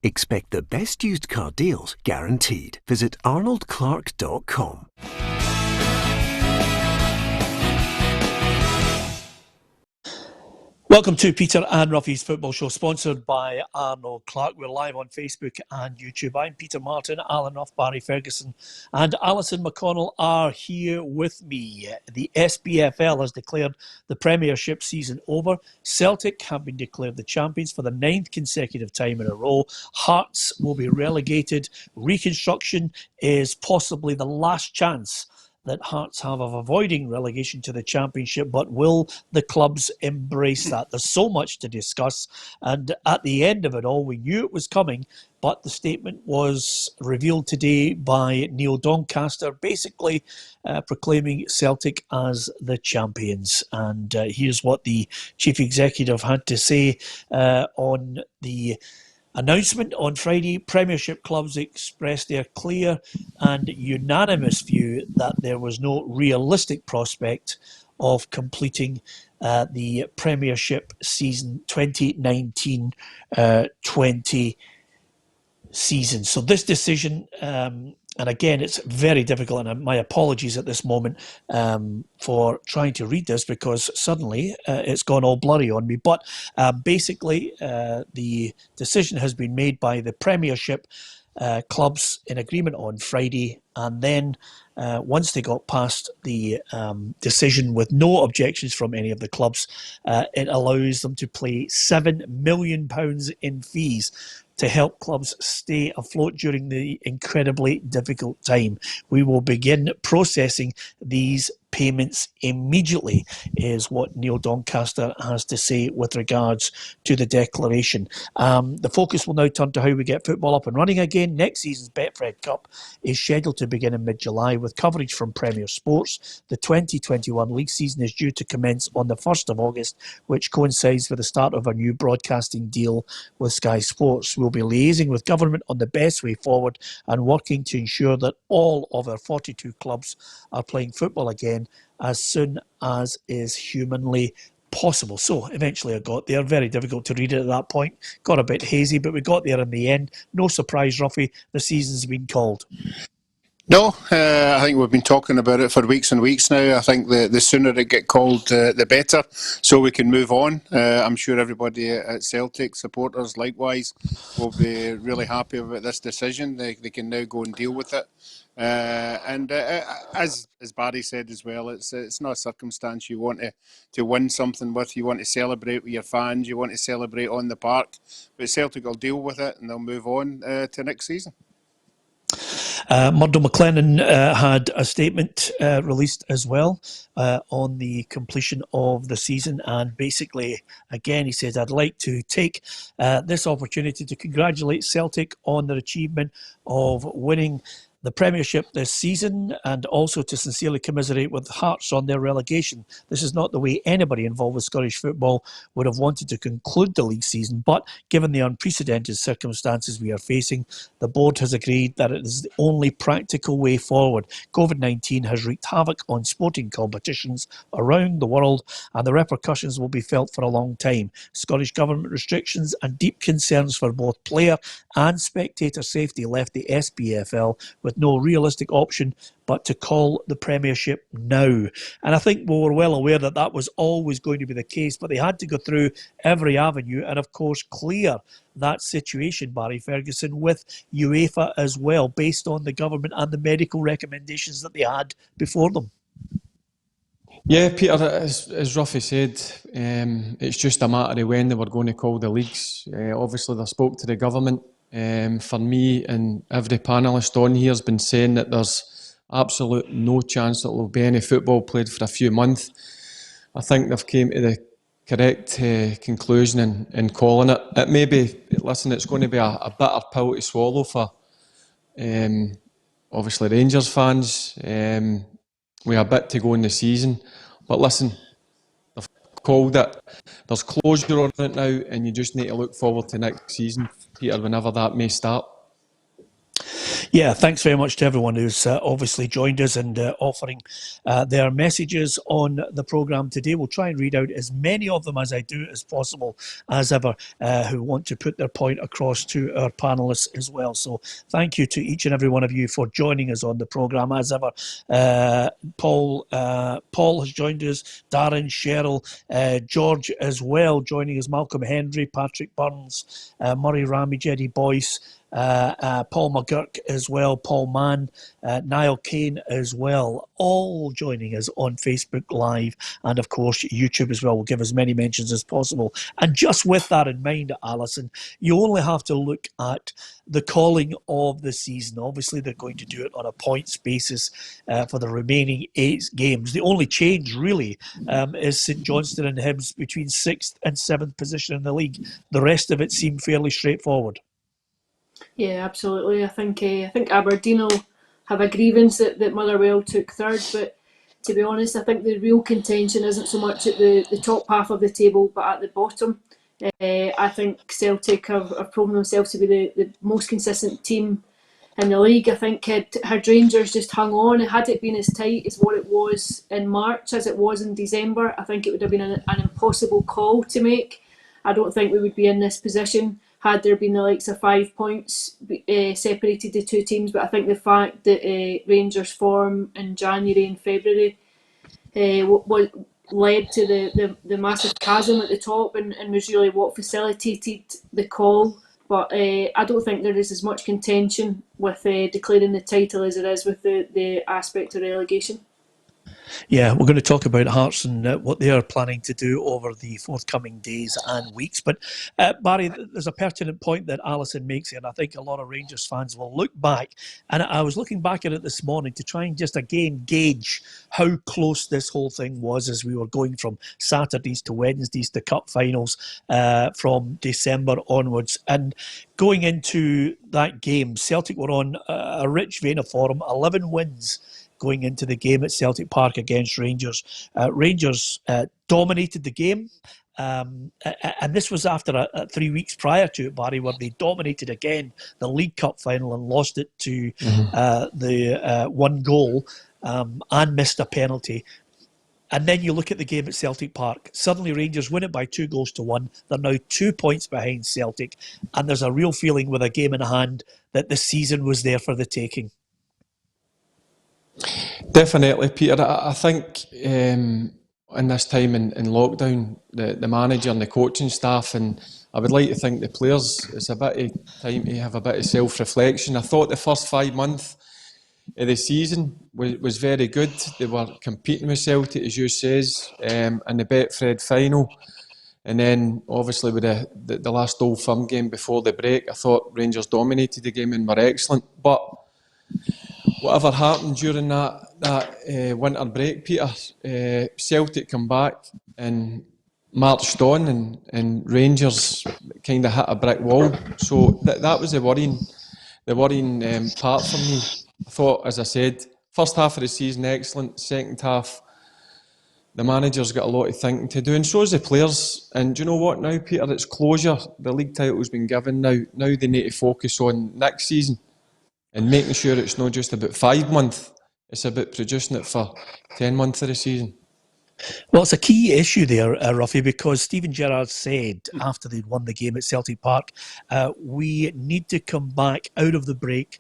Expect the best used car deals guaranteed. Visit arnoldclark.com. Welcome to Peter and Roughie's Football Show, sponsored by Arnold Clark. We're live on Facebook and YouTube. I'm Peter Martin, Alan Rough, Barry Ferguson and Alison McConnell are here with me. The SPFL has declared the Premiership season over. Celtic have been declared the champions for the 9th consecutive time in a row. Hearts will be relegated. Reconstruction is possibly the last chance that Hearts have of avoiding relegation to the Championship, but will the clubs embrace that? There's so much to discuss, and at the end of it all, we knew it was coming, but the statement was revealed today by Neil Doncaster, basically proclaiming Celtic as the champions. And here's what the Chief Executive had to say on the announcement on Friday. Premiership clubs expressed their clear and unanimous view that there was no realistic prospect of completing the Premiership season 2019-20 season. So this decision, and again, it's very difficult, and my apologies at this moment for trying to read this because suddenly it's gone all blurry on me. But basically, the decision has been made by the Premiership clubs in agreement on Friday, and then once they got past the decision with no objections from any of the clubs, it allows them to pay £7 million in fees to help clubs stay afloat during the incredibly difficult time. We will begin processing these payments immediately, is what Neil Doncaster has to say with regards to the declaration. The focus will now turn to how we get football up and running again. Next season's Betfred Cup is scheduled to begin in mid-July with coverage from Premier Sports. The 2021 league season is due to commence on the 1st of August, which coincides with the start of a new broadcasting deal with Sky Sports. We'll be liaising with government on the best way forward and working to ensure that all of our 42 clubs are playing football again as soon as is humanly possible. So eventually I got there. Very difficult to read it at that point. Got a bit hazy, but we got there in the end. No surprise, Roughie, the season's been called. No, I think we've been talking about it for weeks and weeks now. I think the sooner it get called, the better, so we can move on. I'm sure everybody at Celtic, supporters likewise, will be really happy about this decision. They can now go and deal with it. And as Barry said as well, it's not a circumstance you want to win something with. You want to celebrate with your fans. You want to celebrate on the park. But Celtic will deal with it and they'll move on to next season. MURDO MACLENNAN had a statement released as well on the completion of the season, and basically, again, he says, I'd like to take this opportunity to congratulate Celtic on their achievement of winning the Premiership this season, and also to sincerely commiserate with Hearts on their relegation. This is not the way anybody involved with Scottish football would have wanted to conclude the league season, but given the unprecedented circumstances we are facing, the board has agreed that it is the only practical way forward. COVID-19 has wreaked havoc on sporting competitions around the world, and the repercussions will be felt for a long time. Scottish Government restrictions and deep concerns for both player and spectator safety left the SPFL with no realistic option but to call the Premiership now. And I think we were well aware that that was always going to be the case, but they had to go through every avenue and, of course, clear that situation, Barry Ferguson, with UEFA as well, based on the government and the medical recommendations that they had before them. Yeah, Peter, as Roughie said, it's just a matter of when they were going to call the leagues. Obviously, they spoke to the government. For me and every panellist on here has been saying that there's absolute no chance that there will be any football played for a few months. I think they've came to the correct conclusion in calling it. It may be, listen, it's going to be a bitter pill to swallow for obviously Rangers fans. We have a bit to go in the season, but listen, they've called it. There's closure on it now, and you just need to look forward to next season, Peter, whenever that may start. Yeah, thanks very much to everyone who's obviously joined us and offering their messages on the programme today. We'll try and read out as many of them as I do as possible, as ever, who want to put their point across to our panellists as well. So thank you to each and every one of you for joining us on the programme as ever. Paul has joined us, Darren, Cheryl, George as well joining us, Malcolm Henry, Patrick Burns, Murray Ramage, Eddie Boyce, Paul McGurk as well, Paul Mann, Niall Kane as well, all joining us on Facebook Live and of course YouTube as well. We'll give as many mentions as possible. And just with that in mind, Alison, you only have to look at the calling of the season. Obviously they're going to do it on a points basis for the remaining 8 games. The only change really is St Johnstone and Hibs between 6th and 7th position in the league. The rest of it seemed fairly straightforward. Yeah, absolutely. I think Aberdeen will have a grievance that Motherwell took 3rd, but to be honest, I think the real contention isn't so much at the top half of the table, but at the bottom. I think Celtic have proven themselves to be the most consistent team in the league. I think had Rangers just hung on, and had it been as tight as what it was in March as it was in December, I think it would have been an impossible call to make. I don't think we would be in this position had there been the likes of 5 points separated the two teams. But I think the fact that Rangers' form in January and February led to the massive chasm at the top and was really what facilitated the call. But I don't think there is as much contention with declaring the title as there is with the aspect of relegation. Yeah, we're going to talk about Hearts and what they are planning to do over the forthcoming days and weeks. But Barry, there's a pertinent point that Alison makes here, and I think a lot of Rangers fans will look back. And I was looking back at it this morning to try and just again gauge how close this whole thing was as we were going from Saturdays to Wednesdays to cup finals from December onwards. And going into that game, Celtic were on a rich vein of form, 11 wins going into the game at Celtic Park against Rangers. Rangers dominated the game. And this was after 3 weeks prior to it, Barry, where they dominated again the League Cup final and lost it to the 1 goal and missed a penalty. And then you look at the game at Celtic Park. Suddenly Rangers win it by 2-1. They're now 2 points behind Celtic. And there's a real feeling with a game in hand that the season was there for the taking. Definitely, Peter. I think in this time in lockdown, the manager and the coaching staff, and I would like to think the players, it's a bit of time to have a bit of self-reflection. I thought the first 5 months of the season was very good. They were competing with Celtic, as you says, in the Betfred final. And then, obviously, with the last Old Firm game before the break, I thought Rangers dominated the game and were excellent. But whatever happened during that winter break, Peter, Celtic come back and marched on, and Rangers kind of hit a brick wall. So that was the worrying part for me. I thought, as I said, first half of the season excellent, second half the manager's got a lot of thinking to do, and so is the players. And do you know what now, Peter? It's closure. The league title's been given now. Now they need to focus on next season and making sure it's not just about 5 months, it's about producing it for 10 months of the season. Well, it's a key issue there, Roughie, because Stephen Gerrard said after they'd won the game at Celtic Park, we need to come back out of the break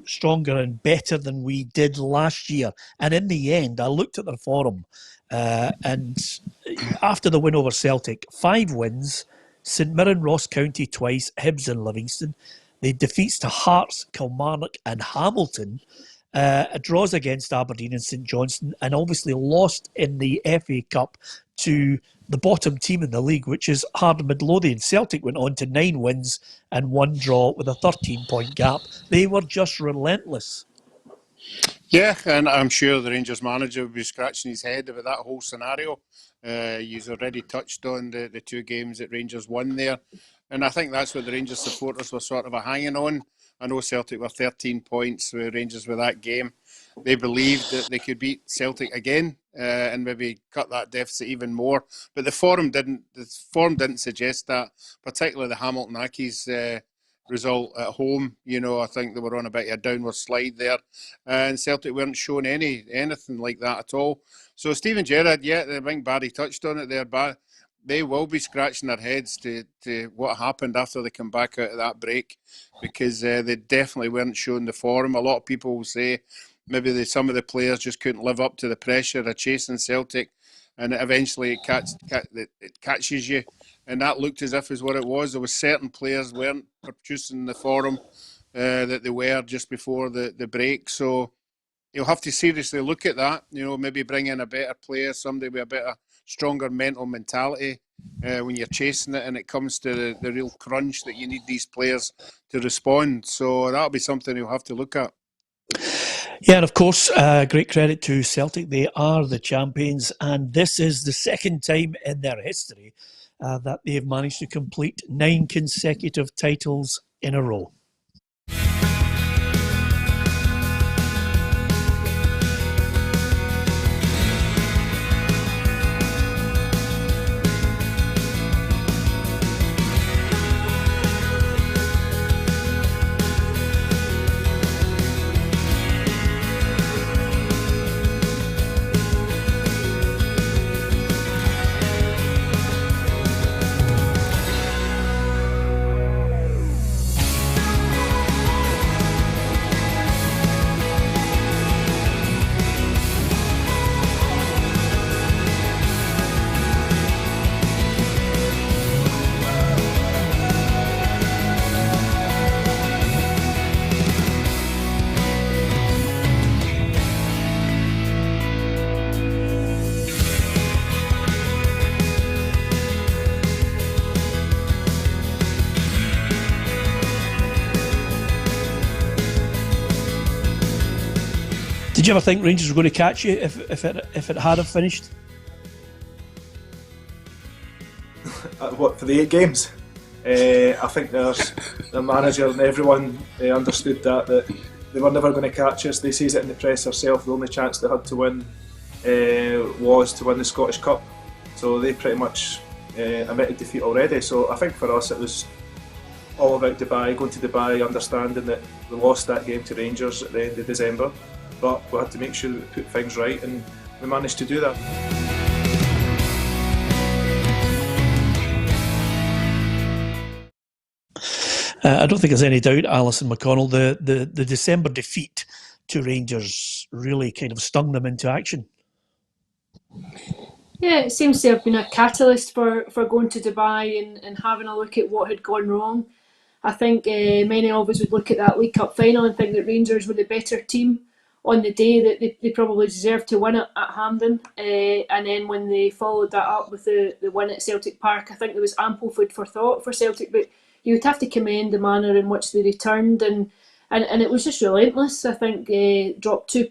stronger and better than we did last year. And in the end, I looked at their form, and after the win over Celtic, 5 wins, St Mirren, Ross County twice, Hibs and Livingston. They defeats to Hearts, Kilmarnock and Hamilton. Draws against Aberdeen and St Johnstone, and obviously lost in the FA Cup to the bottom team in the league, which is Hard Midlothian. Celtic went on to 9 wins and 1 draw with a 13-point gap. They were just relentless. Yeah, and I'm sure the Rangers manager will be scratching his head about that whole scenario. You've already touched on the 2 games that Rangers won there. And I think that's what the Rangers supporters were sort of hanging on. I know Celtic were 13 points with Rangers with that game. They believed that they could beat Celtic again and maybe cut that deficit even more. But the form didn't suggest that, particularly the Hamilton Accies result at home. You know, I think they were on a bit of a downward slide there, and Celtic weren't showing anything like that at all. So Stephen Gerrard, yeah, I think Barry touched on it there, but they will be scratching their heads to what happened after they come back out of that break, because they definitely weren't showing the form. A lot of people will say maybe some of the players just couldn't live up to the pressure of chasing Celtic, and eventually it catches you. And that looked as if is what it was. There was certain players weren't producing the form that they were just before the break. So you'll have to seriously look at that. You know, maybe bring in a better player, somebody with a better, stronger mental mentality when you're chasing it and it comes to the real crunch that you need these players to respond. So that'll be something you'll have to look at. Yeah, and of course, great credit to Celtic. They are the champions, and this is the second time in their history that they've managed to complete 9 consecutive titles in a row. Did you ever think Rangers were going to catch you if it had have finished? What, for the 8 games? I think the manager and everyone understood that they were never going to catch us. They says it in the press herself. The only chance they had to win was to win the Scottish Cup. So they pretty much admitted defeat already. So I think for us it was all about Dubai, going to Dubai, understanding that we lost that game to Rangers at the end of December. But we had to make sure that we put things right, and we managed to do that. I don't think there's any doubt, Alison McConnell, the December defeat to Rangers really kind of stung them into action. Yeah, it seems to have been a catalyst for going to Dubai and having a look at what had gone wrong. I think many of us would look at that League Cup final and think that Rangers were the better team on the day, that they probably deserved to win it at Hampden, and then when they followed that up with the win at Celtic Park, I think there was ample food for thought for Celtic, but you would have to commend the manner in which they returned, and it was just relentless. I think dropped 2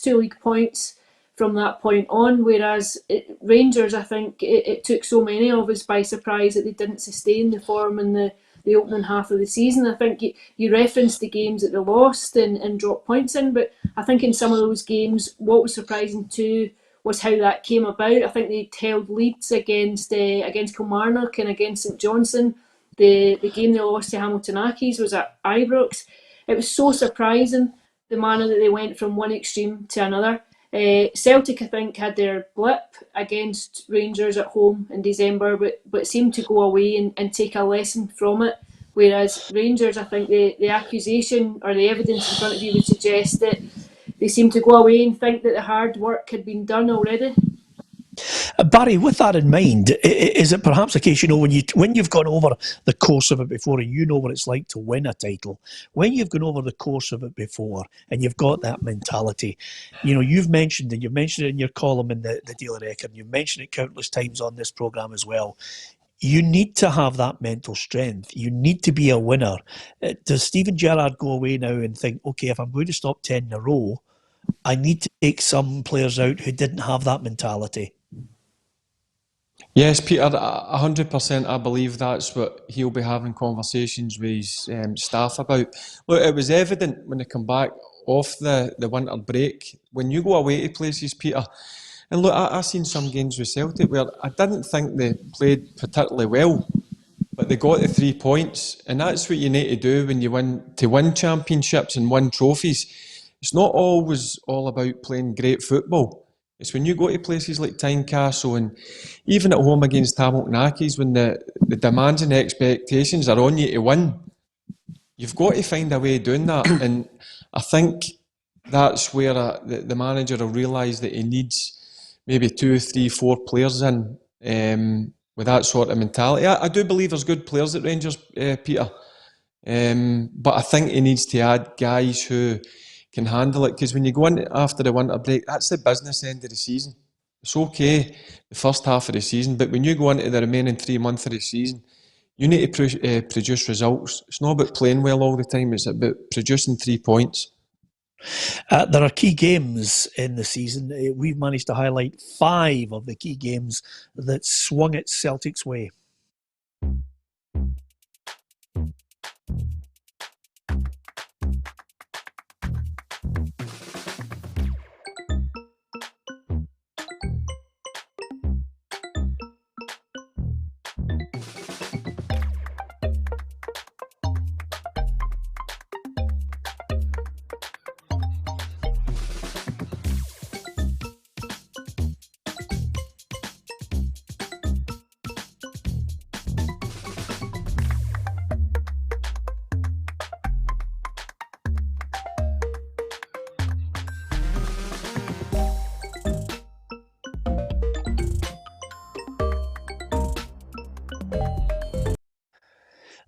league points from that point on, whereas Rangers, I think it took so many of us by surprise that they didn't sustain the form in the opening half of the season. I think you referenced the games that they lost and dropped points in, but I think in some of those games, what was surprising too was how that came about. I think they held leads against Kilmarnock and against St Johnstone. The game they lost to Hamilton Accies was at Ibrox. It was so surprising, the manner that they went from one extreme to another. Celtic, I think, had their blip against Rangers at home in December, but seemed to go away and take a lesson from it. Whereas Rangers, I think the accusation or the evidence in front of you would suggest that they seem to go away and think that the hard work had been done already. Barry, with that in mind, is it perhaps a case, when you've gone over the course of it before and you know what it's like to win a title, when you've gone over the course of it before and you've got that mentality, you've mentioned it in your column in the Daily Record, and you've mentioned it countless times on this programme as well. You need to have that mental strength. You need to be a winner. Does Stephen Gerrard go away now and think, okay, if I'm going to stop 10 in a row, I need to take some players out who didn't have that mentality? Yes, Peter, 100%. I believe that's what he'll be having conversations with his staff about. Look, it was evident when they come back off the winter break, when you go away to places, Peter, and look, I've seen some games with Celtic where I didn't think they played particularly well. but they got the 3 points, and that's what you need to do when you win championships and win trophies. It's not always all about playing great football. It's when you go to places like Tynecastle and even at home against Tam McManus, when the demands and expectations are on you to win, you've got to find a way of doing that. And I think that's where the manager will realise that he needs maybe 2, 3, 4 players in with that sort of mentality. I do believe there's good players at Rangers, Peter, but I think he needs to add guys who can handle it, because when you go in after the winter break, that's the business end of the season. It's okay the first half of the season, but when you go into the remaining 3 months of the season, you need to produce results. It's not about playing well all the time, it's about producing 3 points. There are key games in the season. We've managed to highlight 5 of the key games that swung it Celtic's way.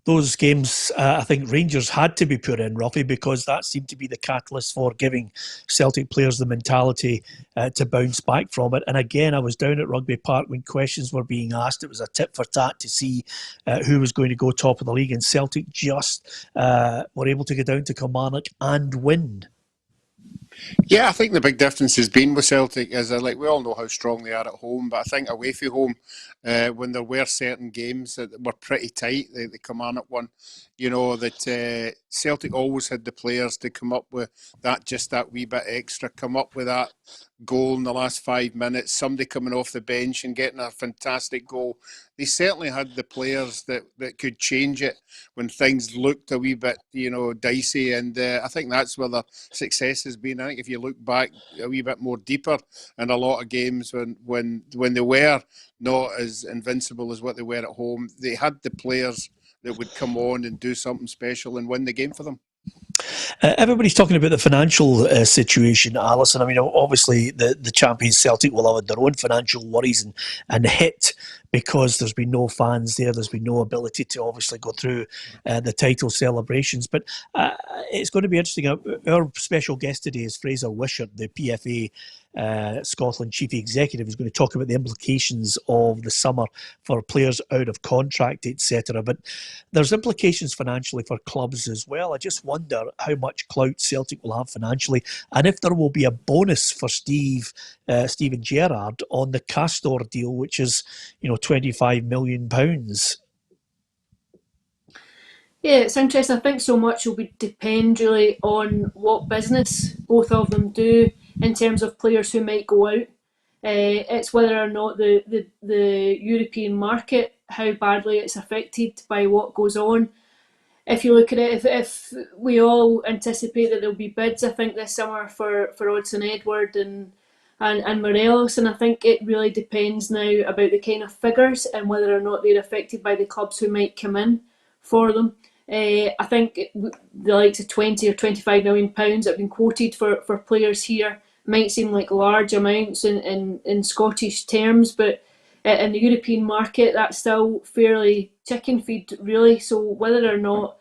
Those games, I think Rangers had to be put in, Roughie, because that seemed to be the catalyst for giving Celtic players the mentality to bounce back from it. And again, I was down at Rugby Park when questions were being asked. It was a tit for tat to see who was going to go top of the league, and Celtic just were able to go down to Kilmarnock and win. Yeah, I think the big difference has been with Celtic is we all know how strong they are at home, but I think away from home, when there were certain games that were pretty tight, the Kilmarnock one, that Celtic always had the players to come up with just that wee bit extra, come up with that goal in the last 5 minutes, somebody coming off the bench and getting a fantastic goal. They certainly had the players that could change it when things looked a wee bit, dicey, and I think that's where the success has been. I think if you look back a wee bit more deeper in a lot of games when they were not as invincible as what they were at home, they had the players that would come on and do something special and win the game for them. Everybody's talking about the financial situation, Alison. I mean, obviously the champions Celtic will have their own financial worries and hit because there's been no fans there. There's been no ability to obviously go through the title celebrations. But it's going to be interesting. Our special guest today is Fraser Wishart, the PFA Scotland Chief Executive, who's going to talk about the implications of the summer for players out of contract, etc. But there's implications financially for clubs as well. I just wonder how much clout Celtic will have financially, and if there will be a bonus for Steven Gerrard on the Castor deal, which is £25 million. Yeah, it's interesting. I think so much will depend really on what business both of them do in terms of players who might go out. It's whether or not the European market, how badly it's affected by what goes on. If you look at it, if we all anticipate that there'll be bids, I think this summer for Odsonne Edouard and Morelos, and I think it really depends now about the kind of figures and whether or not they're affected by the clubs who might come in for them. I think the likes of 20 or 25 million pounds that have been quoted for players here might seem like large amounts in Scottish terms, but in the European market that's still fairly chicken feed really. So whether or not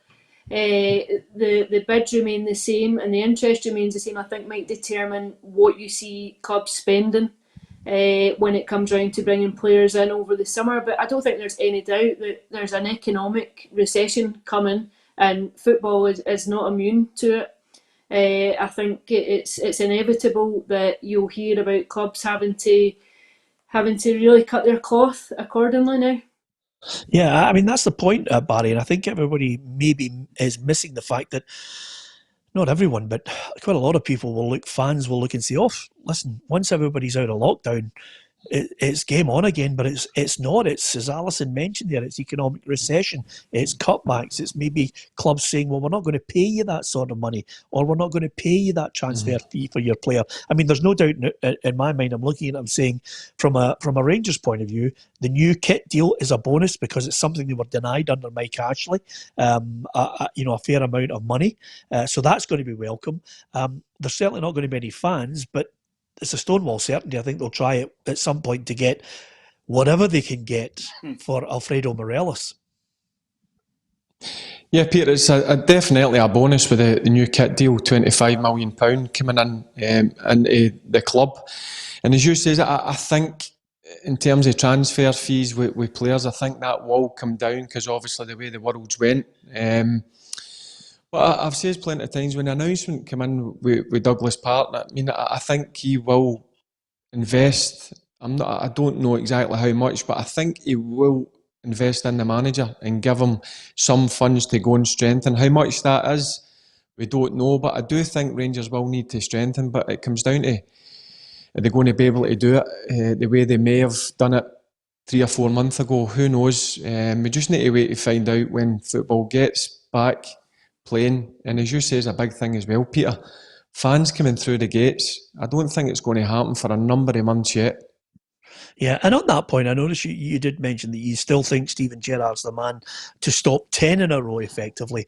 the bids remain the same and the interest remains the same, I think might determine what you see clubs spending when it comes round to bringing players in over the summer. But I don't think there's any doubt that there's an economic recession coming, and football is not immune to it. I think it's inevitable that you'll hear about clubs having to really cut their cloth accordingly now. Yeah, I mean, that's the point, Barry, and I think everybody maybe is missing the fact that not everyone, but quite a lot of people fans will look and say, oh, listen, once everybody's out of lockdown, it's game on again, but it's not. It's, as Alison mentioned there, it's economic recession, it's cutbacks, it's maybe clubs saying, well, we're not going to pay you that sort of money, or we're not going to pay you that transfer fee for your player. I mean, there's no doubt in my mind, I'm looking at it, I'm saying from a Rangers point of view, the new kit deal is a bonus because it's something they were denied under Mike Ashley, a fair amount of money. So that's going to be welcome. There's certainly not going to be any fans, but it's a Stonewall certainty. I think they'll try it at some point to get whatever they can get for Alfredo Morelos. Yeah, Peter, it's definitely a bonus with the new kit deal, £25 million coming in into the club. And as you say, I think in terms of transfer fees with players, I think that will come down because obviously the way the world's went. But I've said plenty of times when the announcement came in with Douglas Park, I mean, I think he will invest. I don't know exactly how much, but I think he will invest in the manager and give him some funds to go and strengthen. How much that is, we don't know, but I do think Rangers will need to strengthen. But it comes down to, are they going to be able to do it the way they may have done it 3 or 4 months ago? Who knows? We just need to wait to find out when football gets back playing. And as you say, is a big thing as well, Peter. Fans coming through the gates, I don't think it's going to happen for a number of months yet. Yeah, and on that point, I noticed you did mention that you still think Steven Gerrard's the man to stop 10 in a row effectively.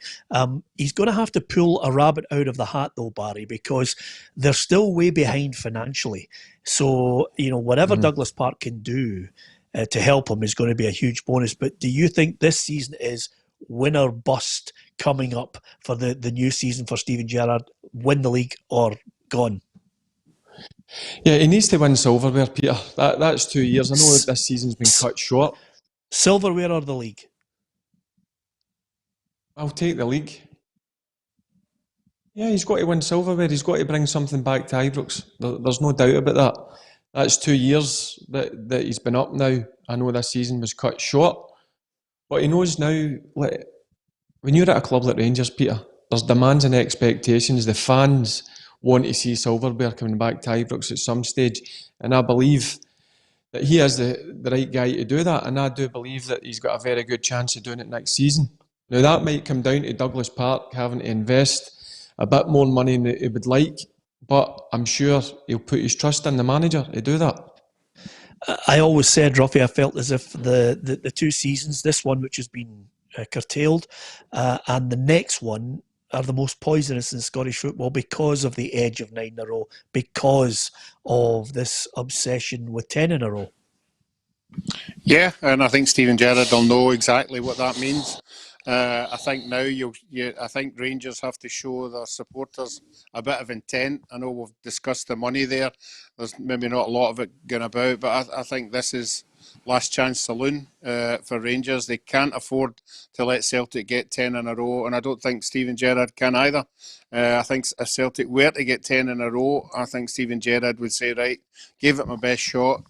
He's going to have to pull a rabbit out of the hat though, Barry, because they're still way behind financially. So, whatever Douglas Park can do to help him is going to be a huge bonus. But do you think this season is win or bust coming up for the new season for Steven Gerrard? Win the league or gone? Yeah, he needs to win silverware, Peter. That's 2 years. I know that this season's been cut short. Silverware or the league? I'll take the league. Yeah, he's got to win silverware. He's got to bring something back to Ibrox. There's no doubt about that. That's 2 years that he's been up now. I know this season was cut short, but he knows now, when you're at a club like Rangers, Peter, there's demands and expectations. The fans want to see silverware coming back to Ibrox at some stage, and I believe that he is the right guy to do that, and I do believe that he's got a very good chance of doing it next season. Now that might come down to Douglas Park having to invest a bit more money than he would like, but I'm sure he'll put his trust in the manager to do that. I always said, Roughie, I felt as if the 2 seasons, this one which has been curtailed, and the next one are the most poisonous in Scottish football because of the edge of 9 in a row, because of this obsession with 10 in a row. Yeah, and I think Steven Gerrard will know exactly what that means. I think now I think Rangers have to show their supporters a bit of intent. I know we've discussed the money there. There's maybe not a lot of it going about, but I think this is last chance saloon for Rangers. They can't afford to let Celtic get 10 in a row, and I don't think Steven Gerrard can either. I think if Celtic were to get 10 in a row, I think Steven Gerrard would say, right, give it my best shot.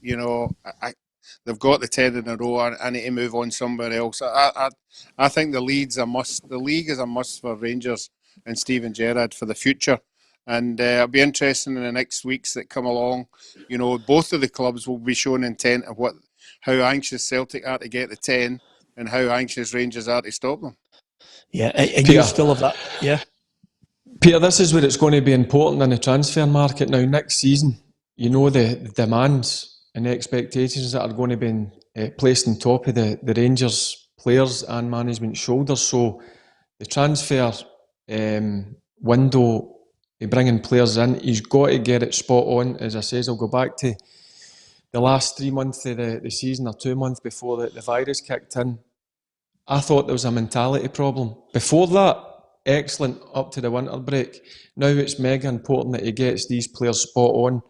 They've got the 10 in a row. I need to move on somewhere else. I think the league is a must for Rangers and Steven Gerrard for the future. And it'll be interesting in the next weeks that come along. Both of the clubs will be showing intent of how anxious Celtic are to get the 10 and how anxious Rangers are to stop them. Yeah, and Peter, you still have that. Yeah. Peter, this is where it's going to be important in the transfer market now. Next season, the demands and the expectations that are going to be placed on top of the Rangers players and management shoulders. So the transfer window, bringing players in, he's got to get it spot on. As I says, I'll go back to the last 3 months of the season, or 2 months before the virus kicked in. I thought there was a mentality problem. Before that, excellent up to the winter break. Now it's mega important that he gets these players spot on,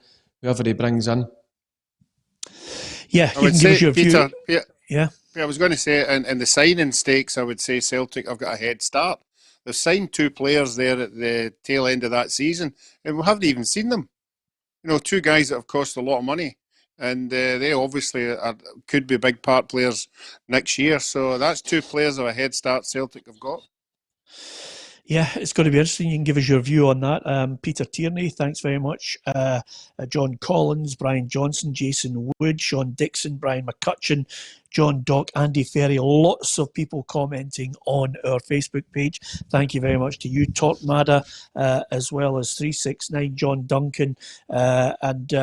whoever he brings in. Yeah, I would say, Peter, yeah. I was going to say, in the signing stakes, I would say Celtic have got a head start. They've signed 2 players there at the tail end of that season, and we haven't even seen them. 2 guys that have cost a lot of money, and they obviously could be big part players next year. So that's 2 players of a head start Celtic have got. Yeah, it's going to be interesting. You can give us your view on that. Peter Tierney, thanks very much. John Collins, Brian Johnson, Jason Wood, Sean Dixon, Brian McCutcheon, John Dock, Andy Ferry, lots of people commenting on our Facebook page. Thank you very much to you, Torquemada, as well as 369, John Duncan, and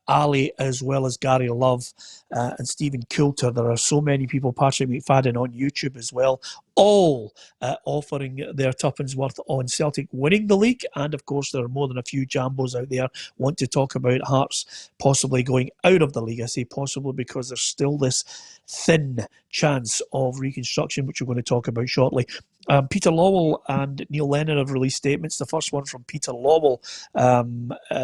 Ali, as well as Gary Love and Stephen Coulter. There are so many people, Patrick McFadden on YouTube as well, all offering their tuppence worth on Celtic winning the league. And of course, there are more than a few jambos out there want to talk about Hearts possibly going out of the league. I say possible because there's still this thin chance of reconstruction, which we're going to talk about shortly. Peter Lawwell and Neil Lennon have released statements. The first one from Peter Lawwell,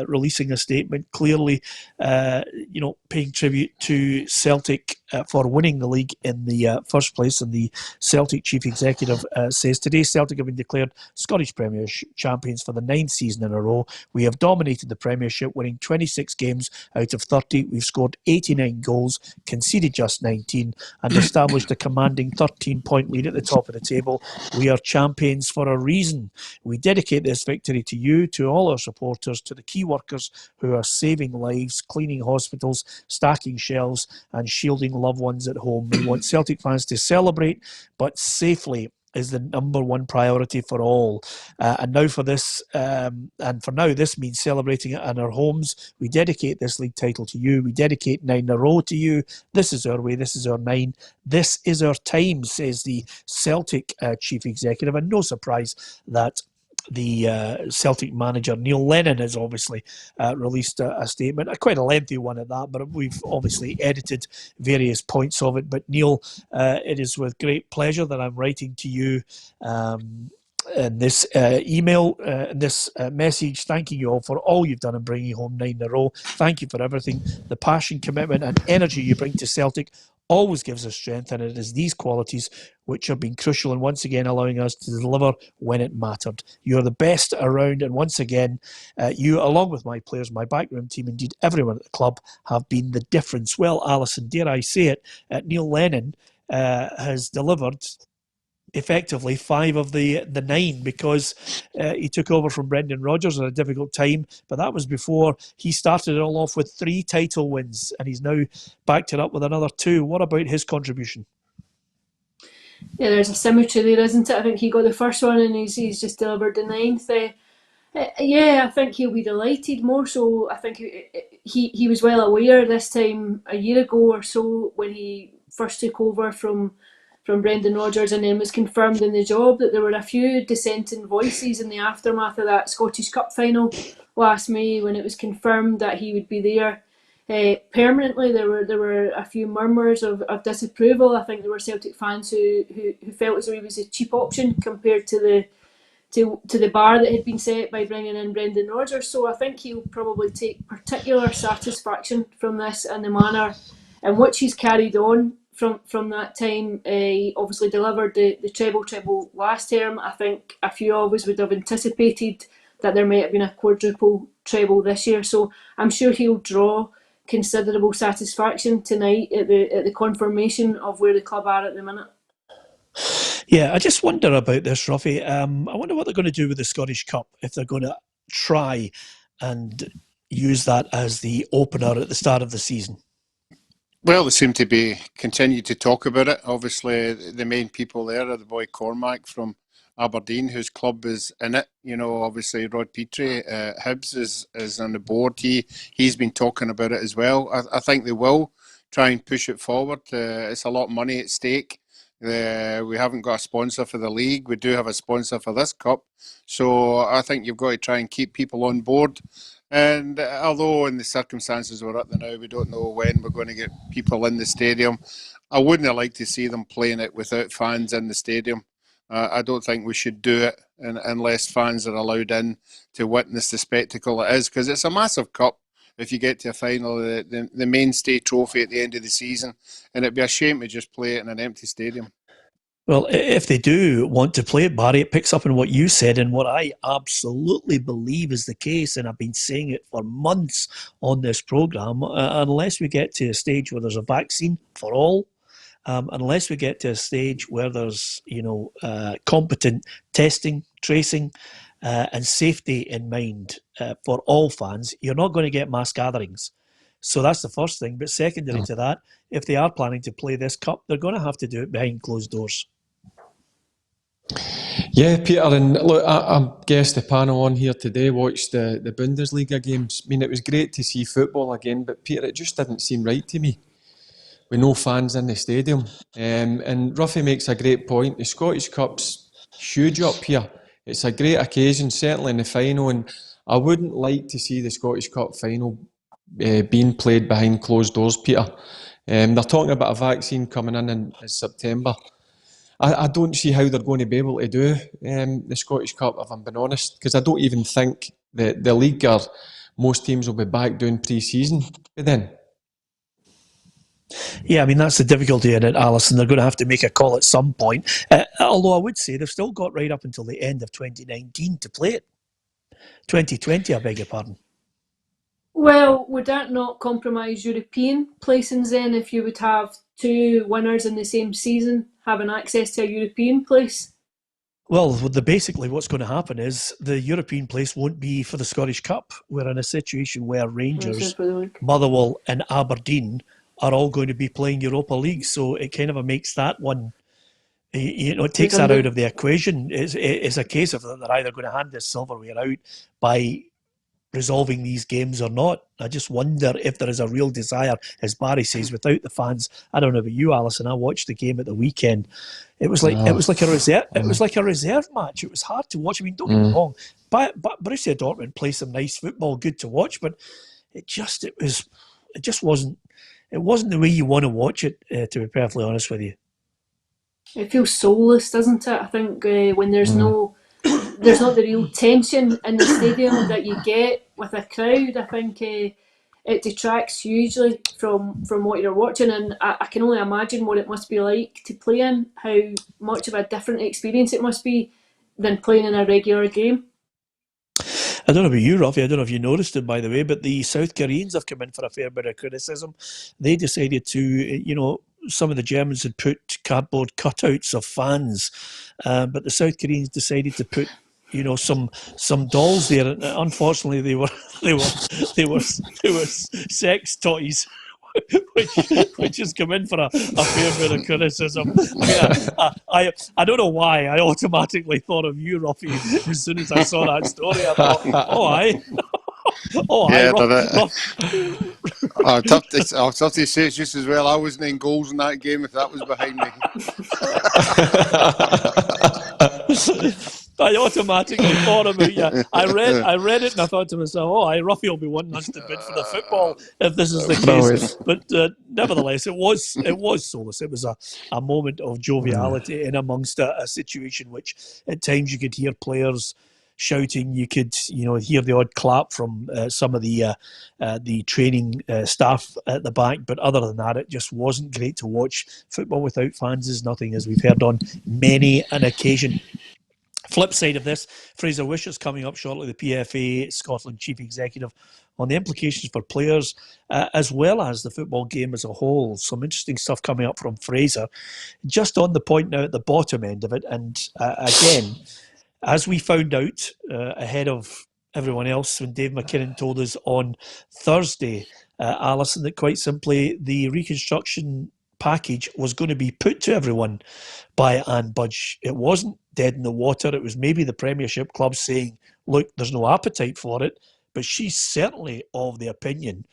releasing a statement clearly, paying tribute to Celtic for winning the league in the first place. And the Celtic chief executive says, today Celtic have been declared Scottish Premiership champions for the 9th season in a row. We have dominated the Premiership, winning 26 games out of 30. We've scored 89 goals, conceded just 19, and established a commanding 13-point lead at the top of the table. We are champions for a reason. We dedicate this victory to you, to all our supporters, to the key workers who are saving lives, cleaning hospitals, stacking shelves, and shielding loved ones at home. We want Celtic fans to celebrate, but safely is the number one priority for all. And now for this, and for now, this means celebrating it in our homes. We dedicate this league title to you. We dedicate 9 in a row to you. This is our way. This is our 9. This is our time, says the Celtic chief executive. And no surprise that the Celtic manager, Neil Lennon, has obviously released a statement, quite a lengthy one at that, but we've obviously edited various points of it. But Neil, it is with great pleasure that I'm writing to you in this email, this message, thanking you all for all you've done in bringing home 9 in a row. Thank you for everything. The passion, commitment and energy you bring to Celtic always gives us strength, and it is these qualities which have been crucial and once again allowing us to deliver when it mattered. You're the best around, and once again, you, along with my players, my backroom team, indeed everyone at the club, have been the difference. Well, Alison, dare I say it, Neil Lennon has delivered effectively 5 of the 9, because he took over from Brendan Rodgers at a difficult time, but that was before he started it all off with 3 title wins, and he's now backed it up with another 2. What about his contribution? Yeah, there's a symmetry there, isn't it? I think he got the first one and he's just delivered the 9th. Yeah, I think he'll be delighted. More so, I think he was well aware this time a year ago or so when he first took over from Brendan Rodgers and then was confirmed in the job that there were a few dissenting voices in the aftermath of that Scottish Cup final last May when it was confirmed that he would be there permanently. There were a few murmurs of disapproval. I think there were Celtic fans who felt as though he was a cheap option compared to the bar that had been set by bringing in Brendan Rodgers. So I think he'll probably take particular satisfaction from this and the manner in which he's carried on from that time. He obviously delivered the treble last term. I think a few of us would have anticipated that there might have been a quadruple treble this year. So I'm sure he'll draw considerable satisfaction tonight at the confirmation of where the club are at the minute. Yeah, I just wonder about this, Roughie. I wonder what they're going to do with the Scottish Cup, if they're going to try and use that as the opener at the start of the season. Well, they seem to be continue to talk about it. Obviously, the main people there are the boy Cormac from Aberdeen, whose club is in it. Obviously Rod Petrie, Hibs is on the board. He's been talking about it as well. I think they will try and push it forward. It's a lot of money at stake. We haven't got a sponsor for the league. We do have a sponsor for this cup. So I think you've got to try and keep people on board. And although in the circumstances we're at now, we don't know when we're going to get people in the stadium, I wouldn't like to see them playing it without fans in the stadium. I don't think we should do it unless fans are allowed in to witness the spectacle it is, because it's a massive cup. If you get to a final, the mainstay trophy at the end of the season, and it'd be a shame to just play it in an empty stadium. Well, if they do want to play it, Barry, it picks up on what you said and what I absolutely believe is the case, and I've been saying it for months on this programme. Unless we get to a stage where there's a vaccine for all, unless we get to a stage where there's, competent testing, tracing, and safety in mind for all fans, you're not going to get mass gatherings. So that's the first thing. But secondary to that, if they are planning to play this cup, they're going to have to do it behind closed doors. Yeah, Peter, and look, I guess the panel on here today watched the Bundesliga games. I mean, it was great to see football again, but Peter, it just didn't seem right to me with no fans in the stadium. And Roughie makes a great point. The Scottish Cup's huge up here. It's a great occasion, certainly in the final, and I wouldn't like to see the Scottish Cup final being played behind closed doors, Peter. They're talking about a vaccine coming in September. I don't see how they're going to be able to do the Scottish Cup, if I'm being honest, because I don't even think that the league or most teams will be back doing pre-season by then. Yeah, I mean, that's the difficulty in it, Alison. They're going to have to make a call at some point. Although I would say they've still got right up until the end of 2019 to play it. 2020, I beg your pardon. Well, would that not compromise European placings then if you would have two winners in the same season having access to a European place? Well, basically what's going to happen is the European place won't be for the Scottish Cup. We're in a situation where Rangers, Motherwell and Aberdeen are all going to be playing Europa League. So it kind of makes that one, it takes that out of the equation. It's a case of they're either going to hand this silverware out by resolving these games or not. I just wonder if there is a real desire, as Barry says, without the fans. I don't know about you, Alison. I watched the game at the weekend. It was like a reserve. It was like a reserve match. It was hard to watch. I mean, don't get me wrong. But Borussia Dortmund play some nice football, good to watch. But it just wasn't. It wasn't the way you want to watch it. To be perfectly honest with you, it feels soulless, doesn't it? I think when there's there's not the real tension in the stadium that you get with a crowd. I think it detracts hugely from what you're watching, and I can only imagine what it must be like to play in, how much of a different experience it must be than playing in a regular game. I don't know about you, Roughie. I don't know if you noticed it, by the way, but the South Koreans have come in for a fair bit of criticism. They decided to, some of the Germans had put cardboard cutouts of fans, but the South Koreans decided to put some dolls there. And unfortunately, they were sex toys, which has come in for a fair bit of criticism. I mean, I don't know why I automatically thought of you, Roughie, as soon as I saw that story. I thought, I'll tough to say it's just as well. I wasn't in goals in that game if that was behind me. I automatically thought about you. I read it and I thought to myself, Roughie will be wanting us to bid for the football if this is the case. But nevertheless, it was soulless. It was a moment of joviality in amongst a situation which at times you could hear players shouting. You could hear the odd clap from some of the training staff at the back. But other than that, it just wasn't great to watch. Football without fans is nothing, as we've heard on many an occasion. Flip side of this, Fraser Wishart's coming up shortly, the PFA Scotland Chief Executive, on the implications for players as well as the football game as a whole. Some interesting stuff coming up from Fraser. Just on the point now at the bottom end of it, and again, as we found out ahead of everyone else when Dave McKinnon told us on Thursday, Alison, that quite simply the reconstruction package was going to be put to everyone by BUDGE. It wasn't dead in the water. It was maybe the Premiership clubs saying, look, there's no appetite for it, but she's certainly of the opinion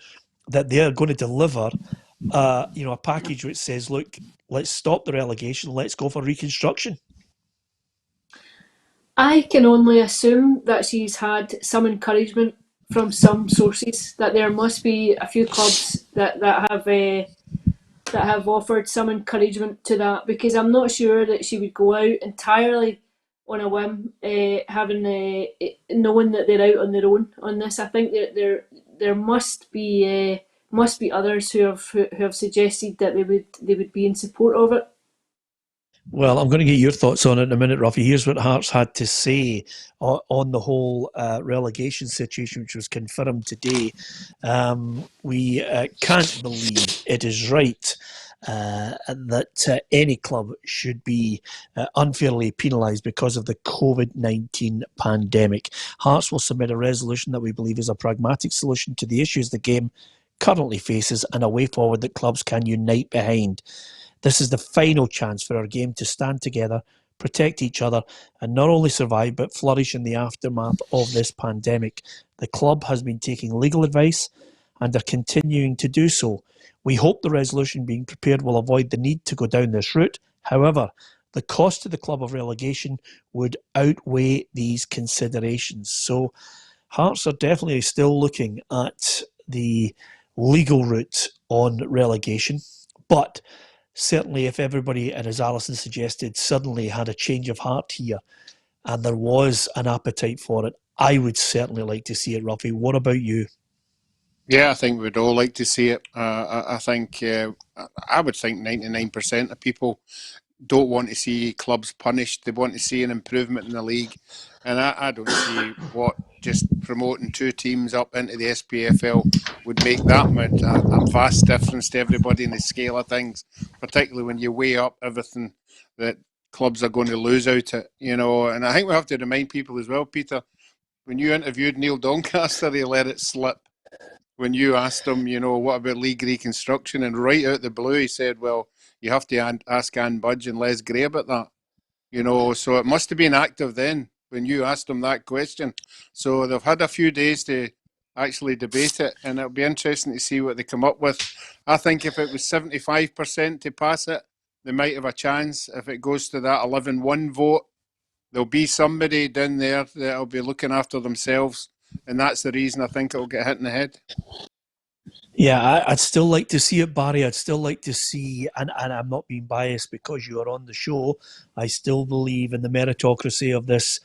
that they're going to deliver a package which says, look, let's stop the relegation, let's go for reconstruction. I can only assume that she's had some encouragement from some sources, that there must be a few clubs that have offered some encouragement to that, because I'm not sure that she would go out entirely on a whim, knowing that they're out on their own on this. I think that there must be others who have suggested that they would be in support of it. Well, I'm going to get your thoughts on it in a minute, Roughie. Here's what Hearts had to say on the whole relegation situation, which was confirmed today. We can't believe it is right that any club should be unfairly penalised because of the COVID-19 pandemic. Hearts will submit a resolution that we believe is a pragmatic solution to the issues the game currently faces and a way forward that clubs can unite behind. This is the final chance for our game to stand together, protect each other, and not only survive but flourish in the aftermath of this pandemic. The club has been taking legal advice and are continuing to do so. We hope the resolution being prepared will avoid the need to go down this route. However, the cost to the club of relegation would outweigh these considerations. So Hearts are definitely still looking at the legal route on relegation, but certainly if everybody, and as Alison suggested, suddenly had a change of heart here and there was an appetite for it, I would certainly like to see it, Roughie. What about you? Yeah, I think we'd all like to see it. I think I would think 99% of people don't want to see clubs punished. They want to see an improvement in the league. And I don't see what just promoting two teams up into the SPFL would make that much a vast difference to everybody in the scale of things, particularly when you weigh up everything that clubs are going to lose out it, you know. And I think we have to remind people as well, Peter, when you interviewed Neil Doncaster, he let it slip. When you asked him, you know, what about league reconstruction? And right out the blue, he said, well, you have to ask Anne Budge and Les Gray about that. You know, so it must have been active then when you asked them that question. So they've had a few days to actually debate it, and it'll be interesting to see what they come up with. I think if it was 75% to pass it, they might have a chance. If it goes to that 11-1 vote, there'll be somebody down there that'll be looking after themselves. And that's the reason I think it'll get hit in the head. Yeah, I'd still like to see it, Barry. I'd still like to see, and I'm not being biased because you are on the show, I still believe in the meritocracy of this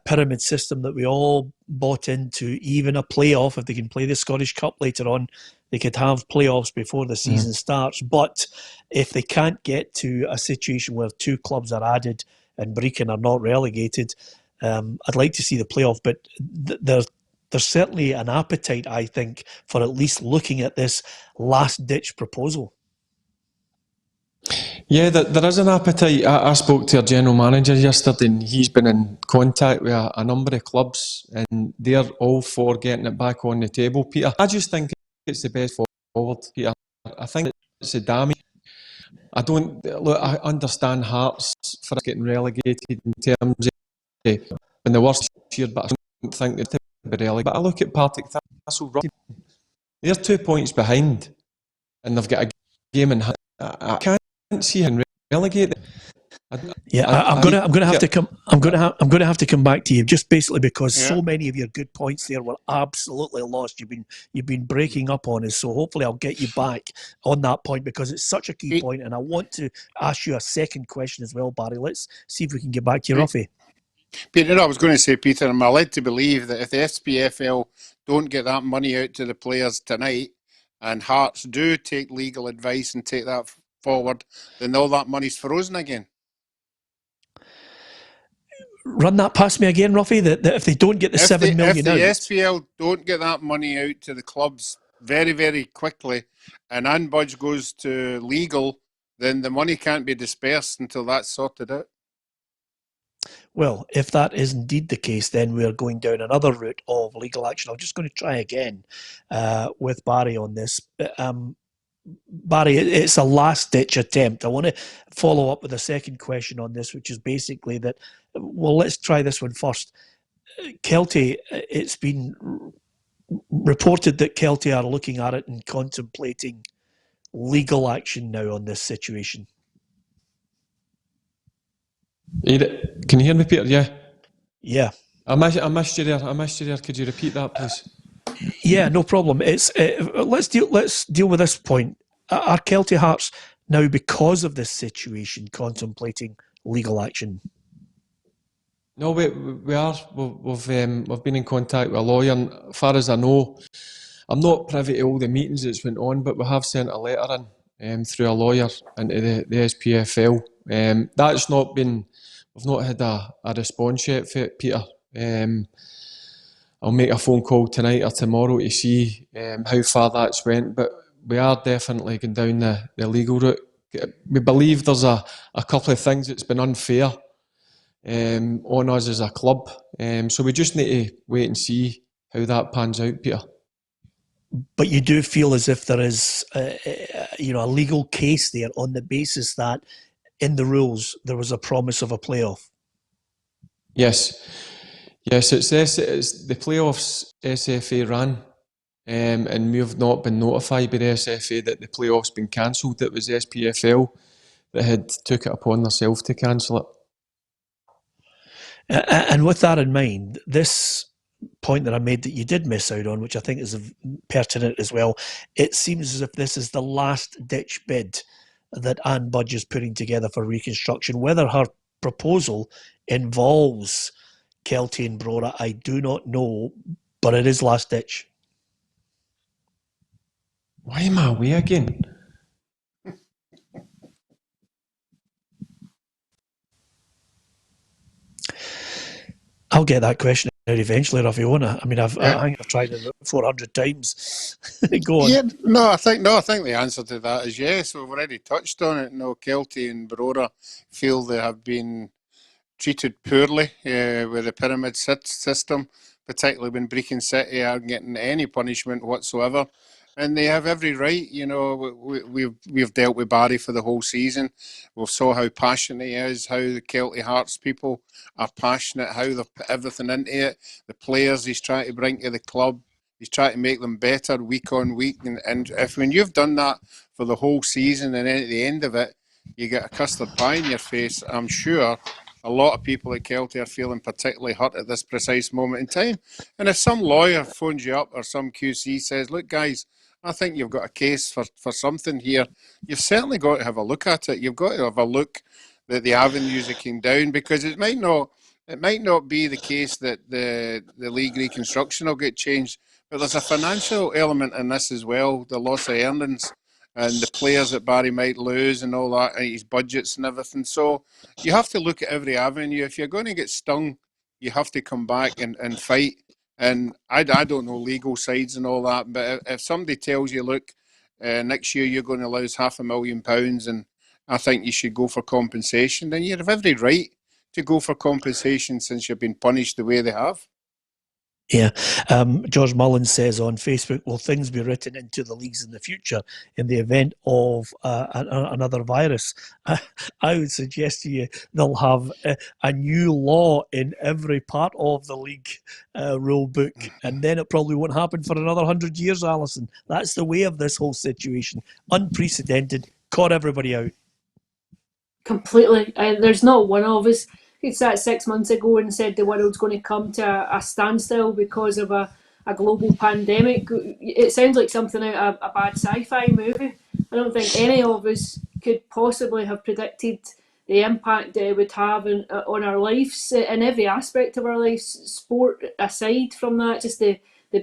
pyramid system that we all bought into. Even a playoff, if they can play the Scottish Cup later on, they could have playoffs before the season starts. But if they can't get to a situation where two clubs are added and Brecon are not relegated, I'd like to see the playoff. But there's certainly an appetite, I think, for at least looking at this last-ditch proposal. Yeah, there is an appetite. I spoke to our general manager yesterday and he's been in contact with a number of clubs and they're all for getting it back on the table, Peter. I just think it's the best forward, Peter. I think it's the damage. I understand Hearts for getting relegated in terms of when the worst year, but I don't think they're to be relegated. But I look at Partick Thistle, they're 2 points behind and they've got a game in hand. I can't see him relegated. I'm going to have to come back to you just basically because so many of your good points there were absolutely lost. You've been breaking up on us, so hopefully I'll get you back on that point because it's such a key point, and I want to ask you a second question as well, Barry. Let's see if we can get back to you, Roughie. Peter, I was going to say, Peter, am I led to believe that if the SPFL don't get that money out to the players tonight, and Hearts do take legal advice and take that forward, then all that money's frozen again? Run that past me again, Roughie, that if they don't get the 7 million out. If the SPL don't get that money out to the clubs very, very quickly, and Anne Budge goes to legal, then the money can't be dispersed until that's sorted out. Well, if that is indeed the case, then we're going down another route of legal action. I'm just going to try again with Barry on this. Barry, it's a last-ditch attempt. I want to follow up with a second question on this, which is basically that, well, let's try this one first. Kelty, it's been reported that Kelty are looking at it and contemplating legal action now on this situation. Can you hear me, Peter? Yeah. Yeah. I missed you there. Could you repeat that, please? Yeah, no problem. It's let's deal with this point. Are Kelty Hearts now, because of this situation, contemplating legal action? No, we are. We've been in contact with a lawyer, and as far as I know, I'm not privy to all the meetings that's went on, but we have sent a letter in through a lawyer into the SPFL. That's not been. We've not had a response yet for it, Peter. I'll make a phone call tonight or tomorrow to see how far that's went, but we are definitely going down the legal route. we believe there's a couple of things that's been unfair on us as a club. So we just need to wait and see how that pans out, Peter. But you do feel as if there is, a legal case there on the basis that in the rules there was a promise of a playoff. Yes, it's the playoffs SFA ran, and we have not been notified by the SFA that the playoffs been cancelled. It was SPFL that had took it upon themselves to cancel it. And with that in mind, this point that I made that you did miss out on, which I think is pertinent as well, it seems as if this is the last ditch bid that Anne Budge is putting together for reconstruction. Whether her proposal involves Kelty and Brora, I do not know, but it is last ditch. Why am I away again? I'll get that question out eventually, Roughie, won't I? I mean, I think I've tried it 400 times. Go on. Yeah, no, I think the answer to that is yes. We've already touched on it. No, Kelty and Brora feel they have been treated poorly with the pyramid system, particularly when Brecon City aren't getting any punishment whatsoever. And they have every right, we've dealt with Barry for the whole season. We've saw how passionate he is, how the Kelty Hearts people are passionate, how they've put everything into it. The players he's trying to bring to the club, he's trying to make them better week on week. And if when you've done that for the whole season and then at the end of it, you get a custard pie in your face, I'm sure a lot of people at Kelty are feeling particularly hurt at this precise moment in time. And if some lawyer phones you up or some QC says, look, guys, I think you've got a case for something here, you've certainly got to have a look at it. You've got to have a look at the avenues it came down, because it might not be the case that the league reconstruction will get changed, but there's a financial element in this as well, the loss of earnings and the players that Barry might lose and all that, and his budgets and everything. So you have to look at every avenue. If you're going to get stung, you have to come back and fight. And I don't know legal sides and all that, but if somebody tells you, look, next year you're going to lose £500,000 and I think you should go for compensation, then you have every right to go for compensation since you've been punished the way they have. Yeah. George Mullins says on Facebook, will things be written into the leagues in the future in the event of another virus? I would suggest to you they'll have a new law in every part of the league rule book, and then it probably won't happen for another 100 years, Alison. That's the way of this whole situation. Unprecedented, caught everybody out. Completely. There's not one of us who sat 6 months ago and said the world's going to come to a standstill because of a global pandemic. It sounds like something out of a bad sci-fi movie. I don't think any of us could possibly have predicted the impact it would have on our lives in every aspect of our lives, sport aside from that, just the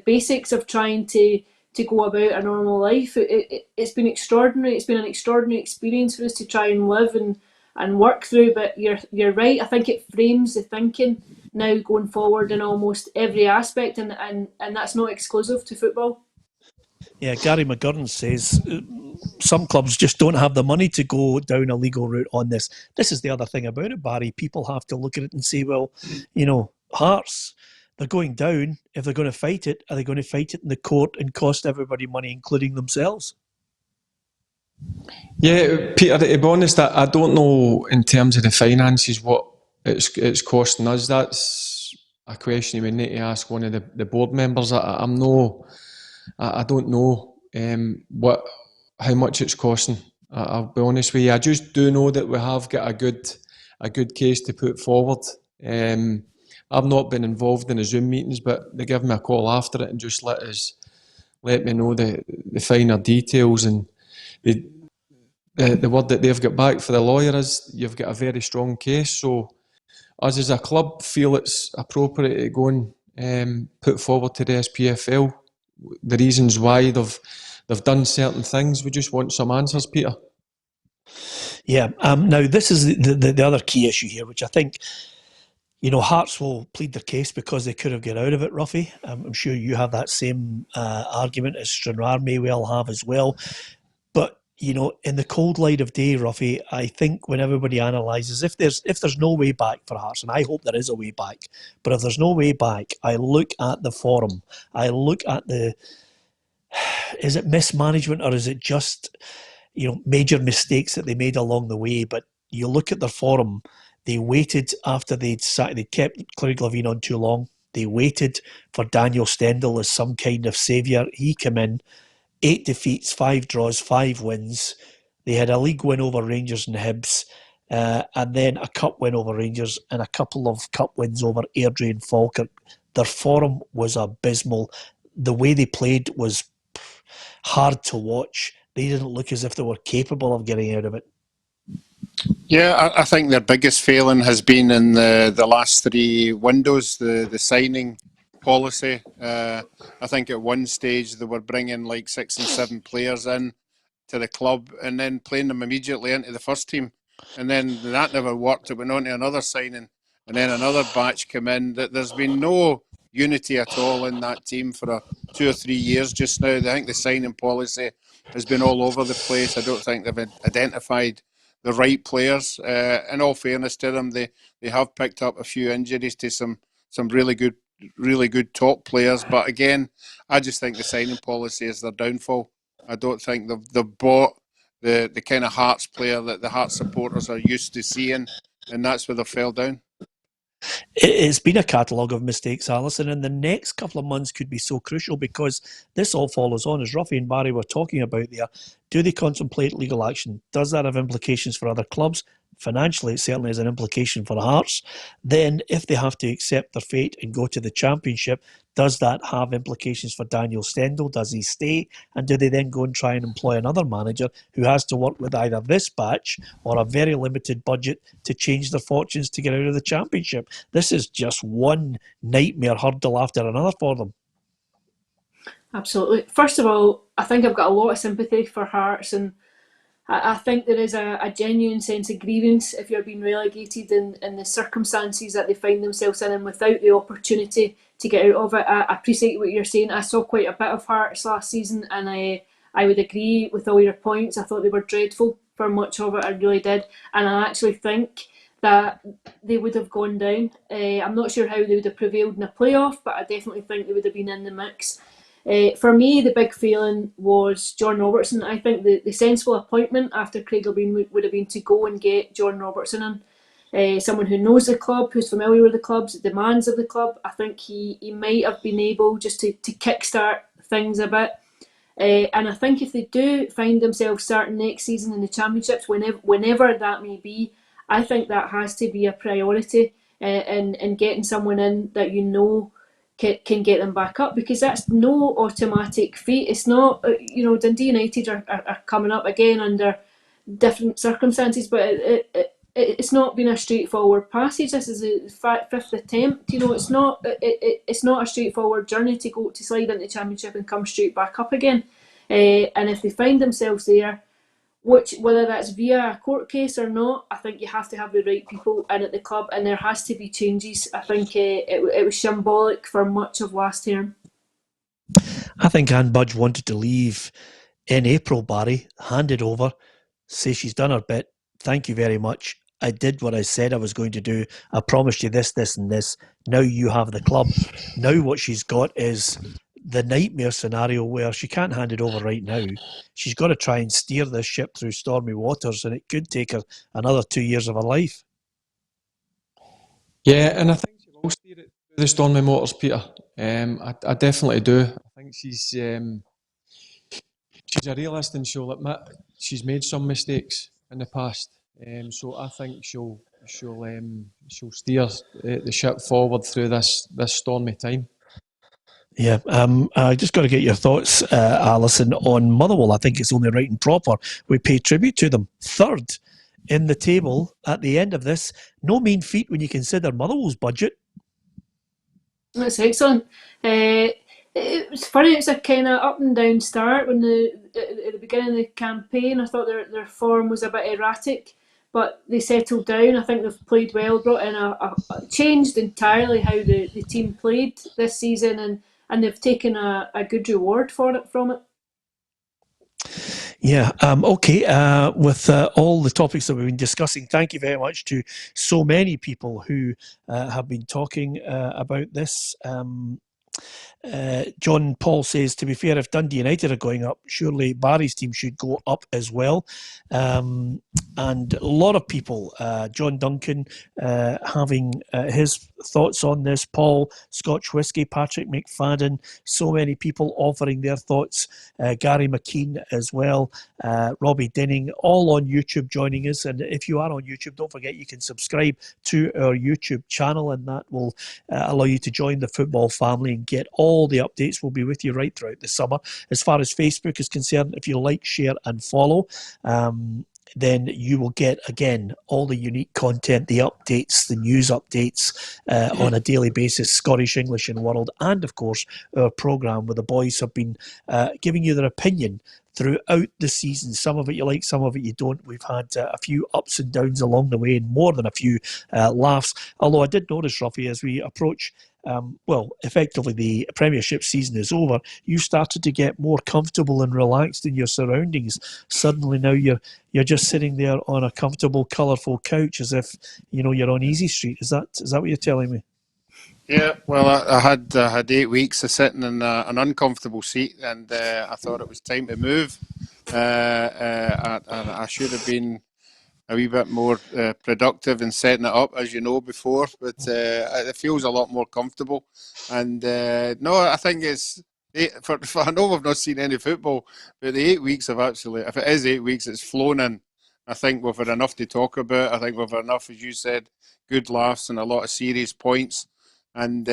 basics of trying to go about a normal life. It's been extraordinary. It's been an extraordinary experience for us to try and live and work through, but you're right. I think it frames the thinking now going forward in almost every aspect, and that's not exclusive to football. Yeah, Gary McGurn says some clubs just don't have the money to go down a legal route on this. This is the other thing about it, Barry. People have to look at it and say, well, Hearts, they're going down. If they're going to fight it, are they going to fight it in the court and cost everybody money, including themselves? Yeah, Peter, to be honest, I don't know in terms of the finances what it's costing us. That's a question you would need to ask one of the board members. I don't know how much it's costing. I'll be honest with you. I just do know that we have got a good case to put forward. I've not been involved in the Zoom meetings, but they give me a call after it and just let me know the finer details. And the word that they've got back for the lawyer is you've got a very strong case. So us as a club feel it's appropriate to go and put forward to the SPFL the reasons why they've done certain things. We just want some answers, Peter. Yeah. Now, this is the other key issue here, which I think, Hearts will plead their case because they could have got out of it, Roughie. I'm sure you have that same argument as Stranraer may well have as well. But you know, in the cold light of day, Roughie, I think when everybody analyses, if there's no way back for Hearts, and I hope there is a way back, but if there's no way back, I look at the forum, I look at is it mismanagement or is it just, you know, major mistakes that they made along the way? But you look at their forum, they waited after they kept Craig Levein on too long. They waited for Daniel Stendel as some kind of saviour. He came in, 8 defeats, 5 draws, 5 wins. They had a league win over Rangers and Hibs, and then a cup win over Rangers and a couple of cup wins over Airdrie and Falkirk. Their form was abysmal. The way they played was hard to watch. They didn't look as if they were capable of getting out of it. Yeah, I think their biggest failing has been in the last 3 windows, the signing policy. I think at one stage they were bringing like 6 and 7 players in to the club and then playing them immediately into the first team. And then that never worked. It went on to another signing and then another batch came in. There's been no unity at all in that team for 2 or 3 years just now. I think the signing policy has been all over the place. I don't think they've identified the right players. In all fairness to them, they have picked up a few injuries to some really good top players. But again, I just think the signing policy is their downfall. I don't think they've bought the kind of Hearts player that the Hearts supporters are used to seeing, and that's where they fell down. It's been a catalogue of mistakes, Alison, and the next couple of months could be so crucial because this all follows on, as Roughie and Barry were talking about there. Do they contemplate legal action? Does that have implications for other clubs? Financially, it certainly has an implication for the Hearts. Then, if they have to accept their fate and go to the Championship, does that have implications for Daniel Stendel? Does he stay? And do they then go and try and employ another manager who has to work with either this batch or a very limited budget to change their fortunes to get out of the Championship? This is just one nightmare hurdle after another for them. Absolutely. First of all, I think I've got a lot of sympathy for Hearts, and I think there is a genuine sense of grievance if you're being relegated in the circumstances that they find themselves in and without the opportunity to get out of it. I appreciate what you're saying. I saw quite a bit of Hearts last season and I would agree with all your points. I thought they were dreadful for much of it, I really did. And I actually think that they would have gone down. I'm not sure how they would have prevailed in a playoff, but I definitely think they would have been in the mix. For me, the big feeling was John Robertson. I think the sensible appointment after Craig Levein would have been to go and get John Robertson in. Someone who knows the club, who's familiar with the club's demands of the club. I think he might have been able just to kickstart things a bit. And I think if they do find themselves starting next season in the Championships, whenever that may be, I think that has to be a priority in getting someone in that you know can get them back up, because that's no automatic feat. It's not, Dundee United are coming up again under different circumstances, but it's not been a straightforward passage. This is the 5th attempt. It's not a straightforward journey to slide into the Championship and come straight back up again. And if they find themselves there, whether that's via a court case or not, I think you have to have the right people in at the club, and there has to be changes. I think it was shambolic for much of last term. I think Anne Budge wanted to leave in April, Barry, hand it over, say she's done her bit, thank you very much, I did what I said I was going to do, I promised you this, this and this, now you have the club. Now what she's got is the nightmare scenario where she can't hand it over right now. She's got to try and steer this ship through stormy waters, and it could take her another 2 years of her life. Yeah, and I think she will steer it through the stormy waters, Peter. I definitely do. I think she's a realist, and she'll admit she's made some mistakes in the past. So I think she'll steer the ship forward through this stormy time. Yeah, I just got to get your thoughts, Alison, on Motherwell. I think it's only right and proper we pay tribute to them. 3rd in the table at the end of this. No mean feat when you consider Motherwell's budget. That's excellent. It was funny, it's a kind of up and down start at the beginning of the campaign. I thought their form was a bit erratic, but they settled down. I think they've played well, brought in changed entirely how the team played this season, and they've taken a good reward from it. Yeah, okay. With all the topics that we've been discussing, thank you very much to so many people who have been talking about this. John Paul says, to be fair, if Dundee United are going up, surely Barry's team should go up as well. And a lot of people, John Duncan having his thoughts on this, Paul, Scotch Whisky, Patrick McFadden, so many people offering their thoughts, Gary McKean as well, Robbie Dinning, all on YouTube joining us. And if you are on YouTube, don't forget you can subscribe to our YouTube channel, and that will allow you to join the football family and get all the updates. Will be with you right throughout the summer. As far as Facebook is concerned, if you like, share and follow, then you will get, again, all the unique content, the updates, the news updates on a daily basis, Scottish, English and World, and of course our programme where the boys have been giving you their opinion throughout the season. Some of it you like, some of it you don't. We've had a few ups and downs along the way and more than a few laughs. Although I did notice, Roughie, as we approach effectively the Premiership season is over, you started to get more comfortable and relaxed in your surroundings. Suddenly now you're just sitting there on a comfortable, colourful couch as if you're on Easy Street. Is that what you're telling me? Yeah, well, I had 8 weeks of sitting in an uncomfortable seat, and I thought it was time to move. I should have been a wee bit more productive in setting it up, as you know, before, but it feels a lot more comfortable. And no, I think it's I know we've not seen any football, but the 8 weeks have actually, if it is 8 weeks, it's flown in. I think we've had enough to talk about. I think we've had enough, as you said, good laughs and a lot of serious points. And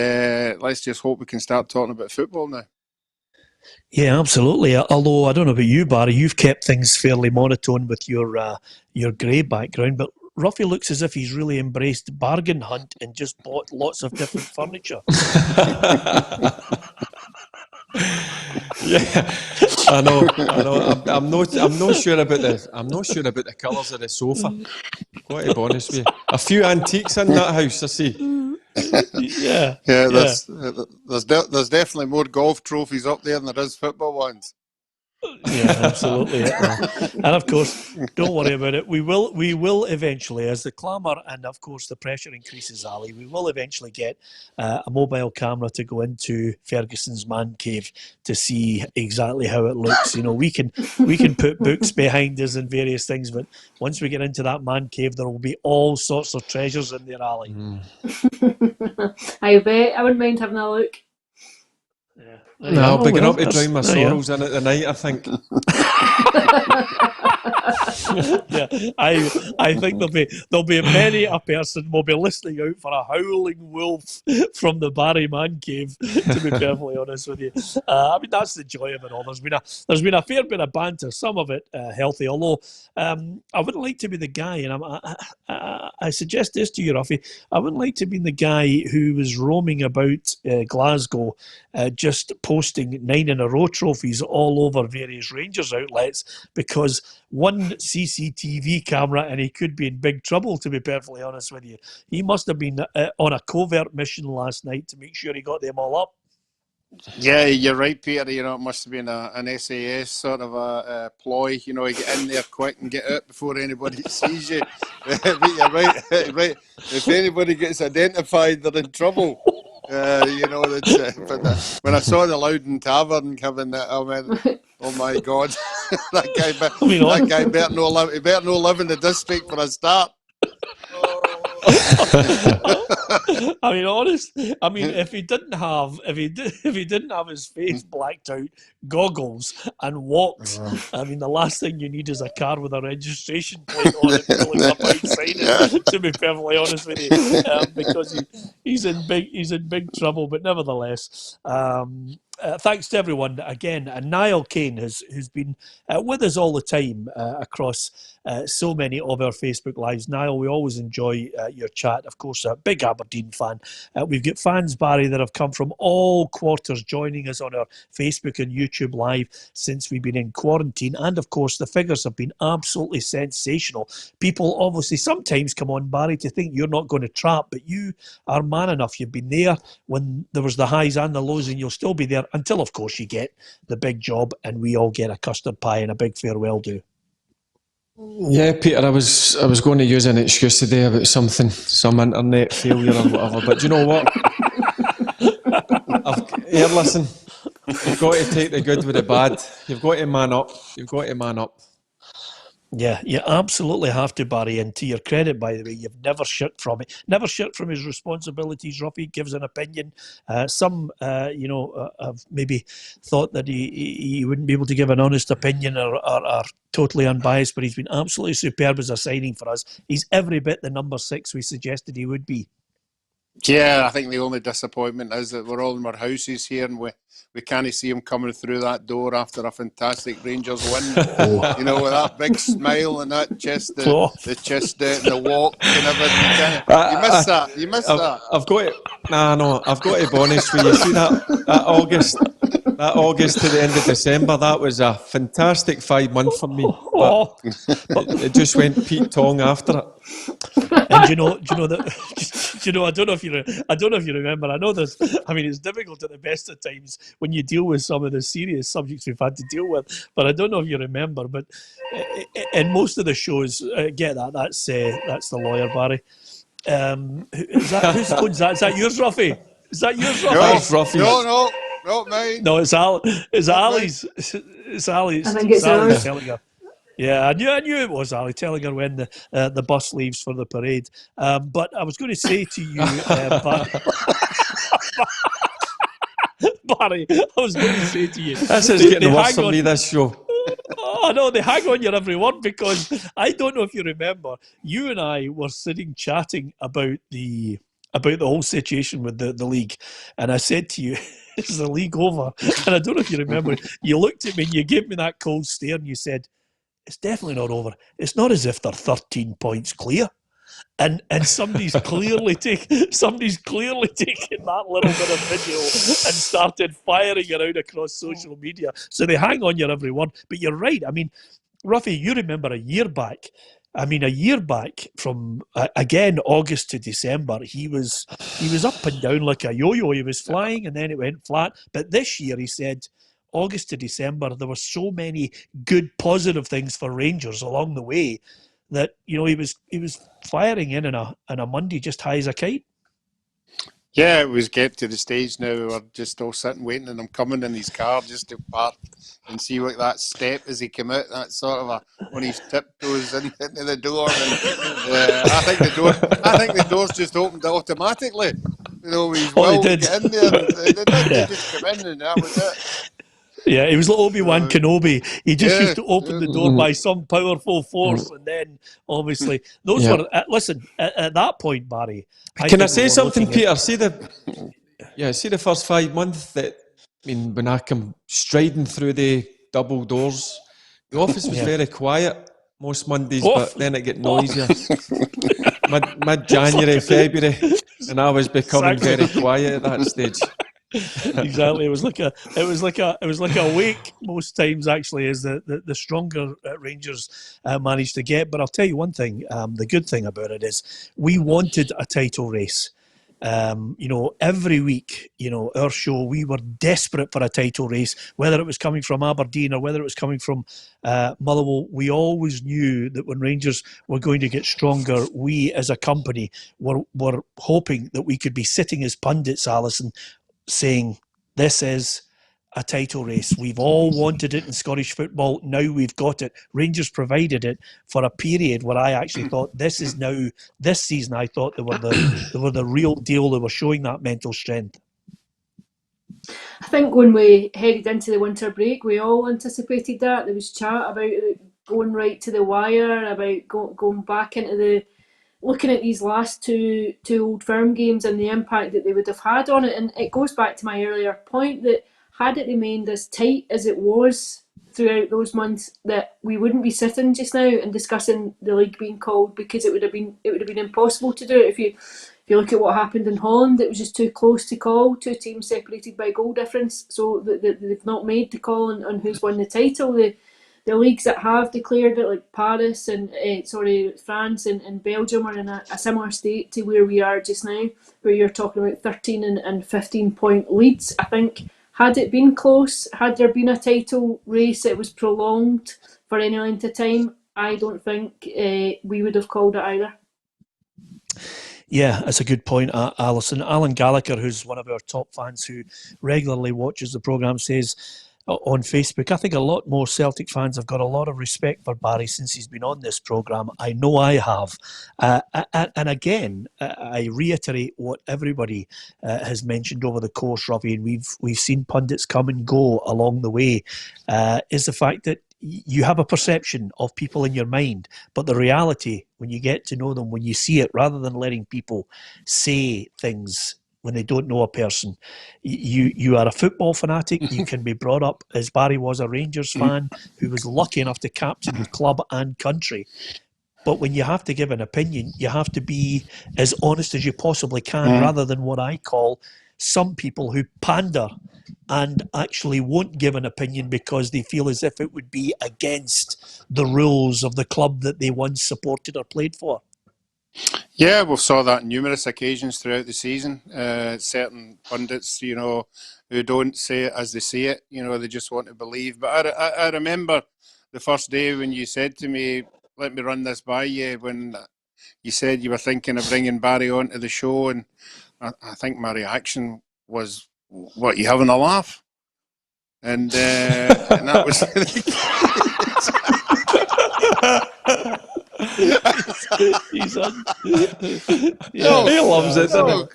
let's just hope we can start talking about football now. Yeah, absolutely. Although I don't know about you, Barry, you've kept things fairly monotone with your grey background, but Roughie looks as if he's really embraced bargain hunt and just bought lots of different furniture. Yeah, I know. I'm not sure about the colours of the sofa. Quite to be honest with you, a few antiques in that house, I see. Yeah. There's definitely more golf trophies up there than there is football ones. Yeah, absolutely. And of course, don't worry about it. We will eventually, as the clamour and of course the pressure increases, Ali, we will eventually get a mobile camera to go into Ferguson's man cave to see exactly how it looks. We can put books behind us and various things, but once we get into that man cave, there will be all sorts of treasures in there, Ali. I bet. I wouldn't mind having a look. Yeah. No, I'll be going up to drown my sorrows in it tonight, I think. Yeah, I think there'll be many a person will be listening out for a howling wolf from the Barry Man Cave, to be perfectly honest with you. I mean, that's the joy of it all. There's been a fair bit of banter, some of it healthy, although I wouldn't like to be the guy, and I suggest this to you, Roughie, I wouldn't like to be the guy who was roaming about Glasgow just posting 9 in a row trophies all over various Rangers outlets because one CCTV camera and he could be in big trouble, to be perfectly honest with you. He must have been on a covert mission last night to make sure he got them all up. Yeah, you're right, Peter. It must have been an SAS sort of a ploy. You get in there quick and get out before anybody sees you. But you're right. If anybody gets identified, they're in trouble. When I saw the Loudon Tavern coming, I went, "Oh my God, that guy better not live in the district for a start." I mean, honest. I mean, if he didn't have his face blacked out, goggles, and walks, I mean, the last thing you need is a car with a registration plate on it pulling up outside it. To be perfectly honest with you, because he's in big trouble. But nevertheless. Thanks to everyone again. And Niall Kane, who's been with us all the time across so many of our Facebook Lives. Niall, we always enjoy your chat. Of course, a big Aberdeen fan. We've got fans, Barry, that have come from all quarters joining us on our Facebook and YouTube Live since we've been in quarantine. And of course, the figures have been absolutely sensational. People obviously sometimes come on, Barry, to think you're not going to trap, but you are man enough. You've been there when there was the highs and the lows, and you'll still be there until of course you get the big job and we all get a custard pie and a big farewell do. Yeah, Peter, I was going to use an excuse today about something, some internet failure or whatever, but do you know what? Here, listen, you've got to take the good with the bad. You've got to man up. You've got to man up. Yeah, you absolutely have to, Barry. And to your credit, by the way, you've never shirked from it. Never shirked from his responsibilities. Roughie gives an opinion. Some, have maybe thought that he wouldn't be able to give an honest opinion or totally unbiased, but he's been absolutely superb as a signing for us. He's every bit the number 6 we suggested he would be. Yeah, I think the only disappointment is that we're all in our houses here and we can't see him coming through that door after a fantastic Rangers win. You know, with that big smile and that chest, the chest out and the walk and everything. You miss that. You miss that. I've got it. I've got to be honest with you. See that August to the end of December, that was a fantastic 5 months for me. But it just went Pete Tong after it. And I don't know if you remember. I know this. I mean, it's difficult at the best of times when you deal with some of the serious subjects we've had to deal with. But I don't know if you remember. But in most of the shows, get that. That's the lawyer, Barry. Whose phone's that? Is that yours, Roughie? Is that yours, Roughie? No, not mine. No, it's Ali's. It's Ali's. I think it's Ali's telling her. Yeah, I knew it was Ali telling her when the bus leaves for the parade. But I was going to say to you, Barry, I was going to say to you, this is getting worse for me, this show. Oh no, they hang on your every word, because I don't know if you remember, you and I were sitting chatting about the whole situation with the league, and I said to you, is the league over? And I don't know if you remember, you looked at me and you gave me that cold stare and you said, it's definitely not over. It's not as if they're 13 points clear. And somebody's clearly taken that little bit of video and started firing it out across social media. So they hang on your every word. But you're right. I mean, Roughie, you remember a year back from again August to December, he was up and down like a yo-yo. He was flying and then it went flat. But this year, he said, August to December, there were so many good, positive things for Rangers along the way that, you know, he was firing in on a Monday just high as a kite. Yeah, it was get to the stage now. We were just all sitting waiting and him coming in his car just to park and see what that step as he came out. That sort of when his tiptoes into the door. And, I think the doors just opened automatically. You know, he's to get in there. They just come in and that was it. Yeah, he was like Obi-Wan Kenobi. He just used to open the door by some powerful force, and then obviously those were. Listen, at that point, Barry. Can I say something, Peter? See the first 5 months that, I mean, when I come striding through the double doors, the office was very quiet most Mondays, but then it get noisier. Mid-January, February, and I was becoming very quiet at that stage. Exactly, it was like a week most times. Actually, is the stronger Rangers managed to get. But I'll tell you one thing: the good thing about it is we wanted a title race. Every week, our show, we were desperate for a title race, whether it was coming from Aberdeen or whether it was coming from Motherwell. We always knew that when Rangers were going to get stronger, we as a company were hoping that we could be sitting as pundits, Alison, saying this is a title race. We've all wanted it in Scottish football. Now we've got it. Rangers provided it for a period where I actually thought this season. I thought they were the real deal. They were showing that mental strength. I think when we headed into the winter break, we all anticipated that. There was chat about it going right to the wire, about going back into looking at these last two Old Firm games and the impact that they would have had on it. And it goes back to my earlier point that had it remained as tight as it was throughout those months, that we wouldn't be sitting just now and discussing the league being called, because it would have been impossible to do it. If you look at what happened in Holland, it was just too close to call, two teams separated by goal difference, so they've not made the call on who's won the title. The leagues that have declared it, like Paris and France and Belgium, are in a similar state to where we are just now, where you're talking about 13 and 15 point leads. I think had it been close, had there been a title race that was prolonged for any length of time, I don't think we would have called it either. Yeah, that's a good point, Alison. Alan Gallagher, who's one of our top fans who regularly watches the programme, says on Facebook, I think a lot more Celtic fans have got a lot of respect for Barry since he's been on this programme. I know I have. And again, I reiterate what everybody has mentioned over the course, Roughie, and we've seen pundits come and go along the way, is the fact that you have a perception of people in your mind, but the reality, when you get to know them, when you see it, rather than letting people say things when they don't know a person, you are a football fanatic. You can be brought up, as Barry was, a Rangers fan who was lucky enough to captain the club and country. But when you have to give an opinion, you have to be as honest as you possibly can, rather than what I call some people who pander and actually won't give an opinion because they feel as if it would be against the rules of the club that they once supported or played for. Yeah, we've saw that on numerous occasions throughout the season. Certain pundits, who don't say it as they see it, they just want to believe. But I remember the first day when you said to me, let me run this by you, when you said you were thinking of bringing Barry onto the show, and I think my reaction was, what, you having a laugh? And that was... He's on. He loves it, doesn't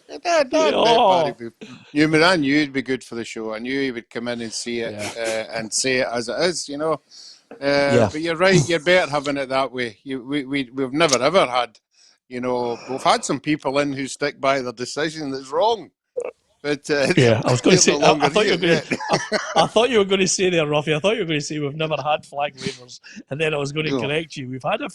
he? I knew he'd be good for the show. I knew he would come in and see it and say it as it is, But you're right, you're better having it that way. We've never ever had, we've had some people in who stick by their decision that's wrong. But I was going to say. I thought you were going to say there, Roughie. I thought you were going to say we've never had flag wavers, and then I was going to correct you. We've had a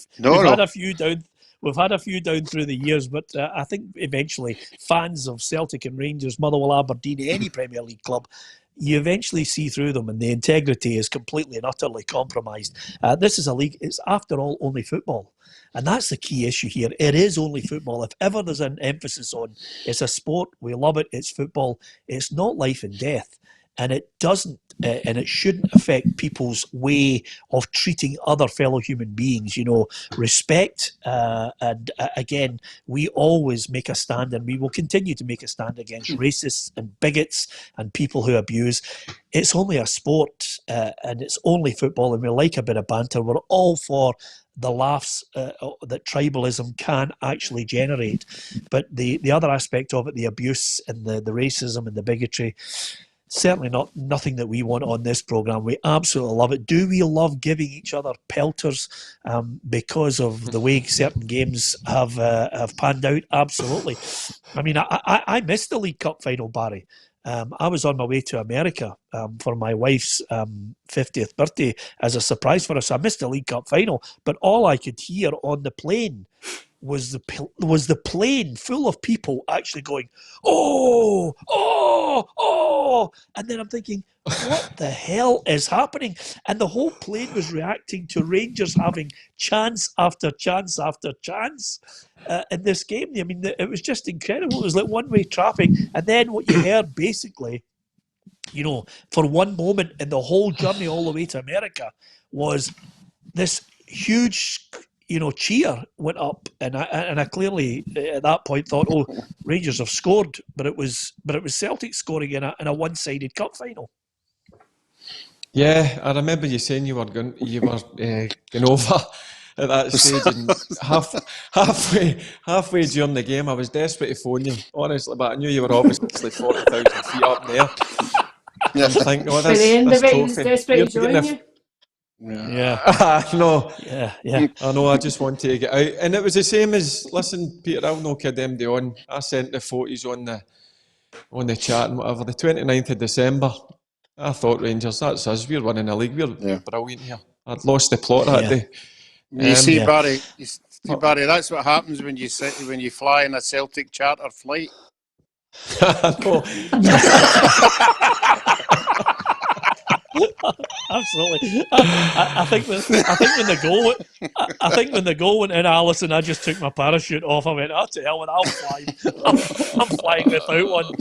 few down. We've had a few down through the years, but I think eventually fans of Celtic and Rangers, Motherwell, Aberdeen, any Premier League club, you eventually see through them, and the integrity is completely and utterly compromised. This is a league. It's, after all, only football. And that's the key issue here. It is only football. If ever there's an emphasis on it's a sport, we love it, it's football, it's not life and death. And it doesn't, and it shouldn't affect people's way of treating other fellow human beings. Respect. And again, we always make a stand, and we will continue to make a stand against racists and bigots and people who abuse. It's only a sport, and it's only football, and we like a bit of banter. We're all for the laughs that tribalism can actually generate. But the other aspect of it, the abuse and the racism and the bigotry, certainly nothing that we want on this programme. We absolutely love it. Do we love giving each other pelters because of the way certain games have panned out? Absolutely. I mean, I missed the League Cup final, Barry. I was on my way to America for my wife's 50th birthday as a surprise for us. I missed the League Cup final, but all I could hear on the plane was the plane full of people actually going, oh, oh, oh. And then I'm thinking, what the hell is happening? And the whole plane was reacting to Rangers having chance after chance after chance in this game. I mean, it was just incredible. It was like one-way traffic. And then what you heard basically, for one moment in the whole journey all the way to America was this huge cheer went up, and I clearly at that point thought, oh, Rangers have scored, but it was Celtic scoring in a one-sided cup final. Yeah, I remember you saying you were going over at that stage, and halfway during the game, I was desperate to phone you, honestly, but I knew you were obviously 40,000 feet up there. Yeah. I'm thinking, oh, by the end of it, he was desperate to join you. Yeah. I know. Yeah. I know, I just wanted to get out. And it was the same as, listen, Peter, I'll no kid MD on. I sent the photos on the chat and whatever. The 29th of December, I thought, Rangers, that's us. We're winning the league. We're brilliant here. I'd lost the plot that day. You see, Barry, that's what happens when you fly in a Celtic charter flight. I know. Absolutely. I think when the goal went in, Alison, I just took my parachute off. I went, "Oh, to hell with it, I'll fly. I'm flying without one."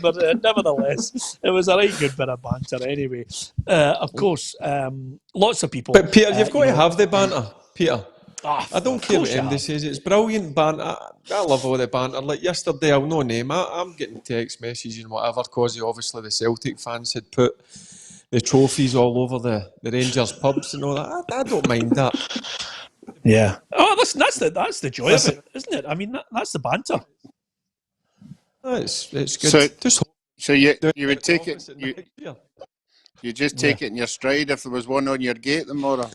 But nevertheless, it was a right good bit of banter. Anyway, of course, lots of people. But Peter, you've got to have the banter, Peter. I don't care what MD have. says. It's brilliant banter. I love all the banter. Like yesterday, I'll no name. I'm getting text messages and whatever because obviously the Celtic fans had put the trophies all over the Rangers pubs and all that. I don't mind that. Yeah. Oh, listen, that's the joy of it, isn't it? I mean, that's the banter. It's good. So you would take it. You just take it in your stride if there was one on your gate tomorrow.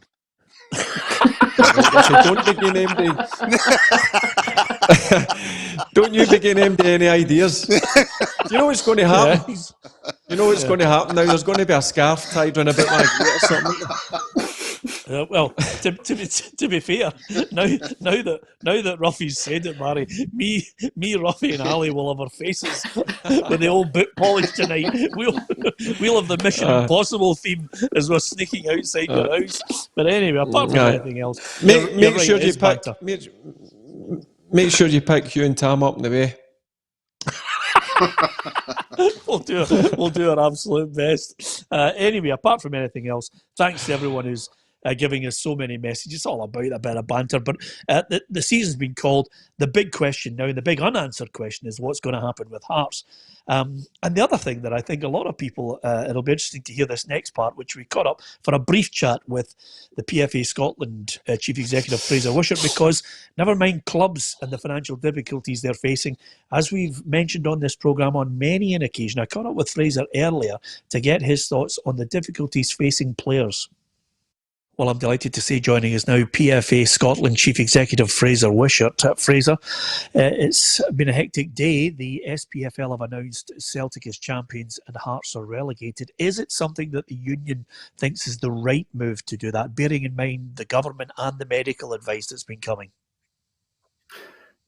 Don't begin MD. Don't you begin MD any ideas? Do you know what's going to happen? Yeah. You know what's going to happen now? There's going to be a scarf tied around a bit like that or something. Well, to be fair, now that Roughie's said it, Barry, me, Roughie and Ali will have our faces with the old boot polish tonight. We'll have the Mission Impossible theme as we're sneaking outside your house. But anyway, apart from anything else, make sure you pick Hugh and Tam up in the way. We'll do our absolute best. Anyway, apart from anything else, thanks to everyone who's giving us so many messages. It's all about a bit of banter. But the season's been called the big question now, and the big unanswered question is what's going to happen with Hearts. And the other thing that I think a lot of people, it'll be interesting to hear this next part, which we caught up for a brief chat with the PFA Scotland Chief Executive Fraser Wishart, because never mind clubs and the financial difficulties they're facing, as we've mentioned on this programme on many an occasion, I caught up with Fraser earlier to get his thoughts on the difficulties facing players. Well, I'm delighted to say joining us now PFA Scotland Chief Executive Fraser Wishart. Fraser, it's been a hectic day. The SPFL have announced Celtic as champions and Hearts are relegated. Is it something that the union thinks is the right move to do that, bearing in mind the government and the medical advice that's been coming?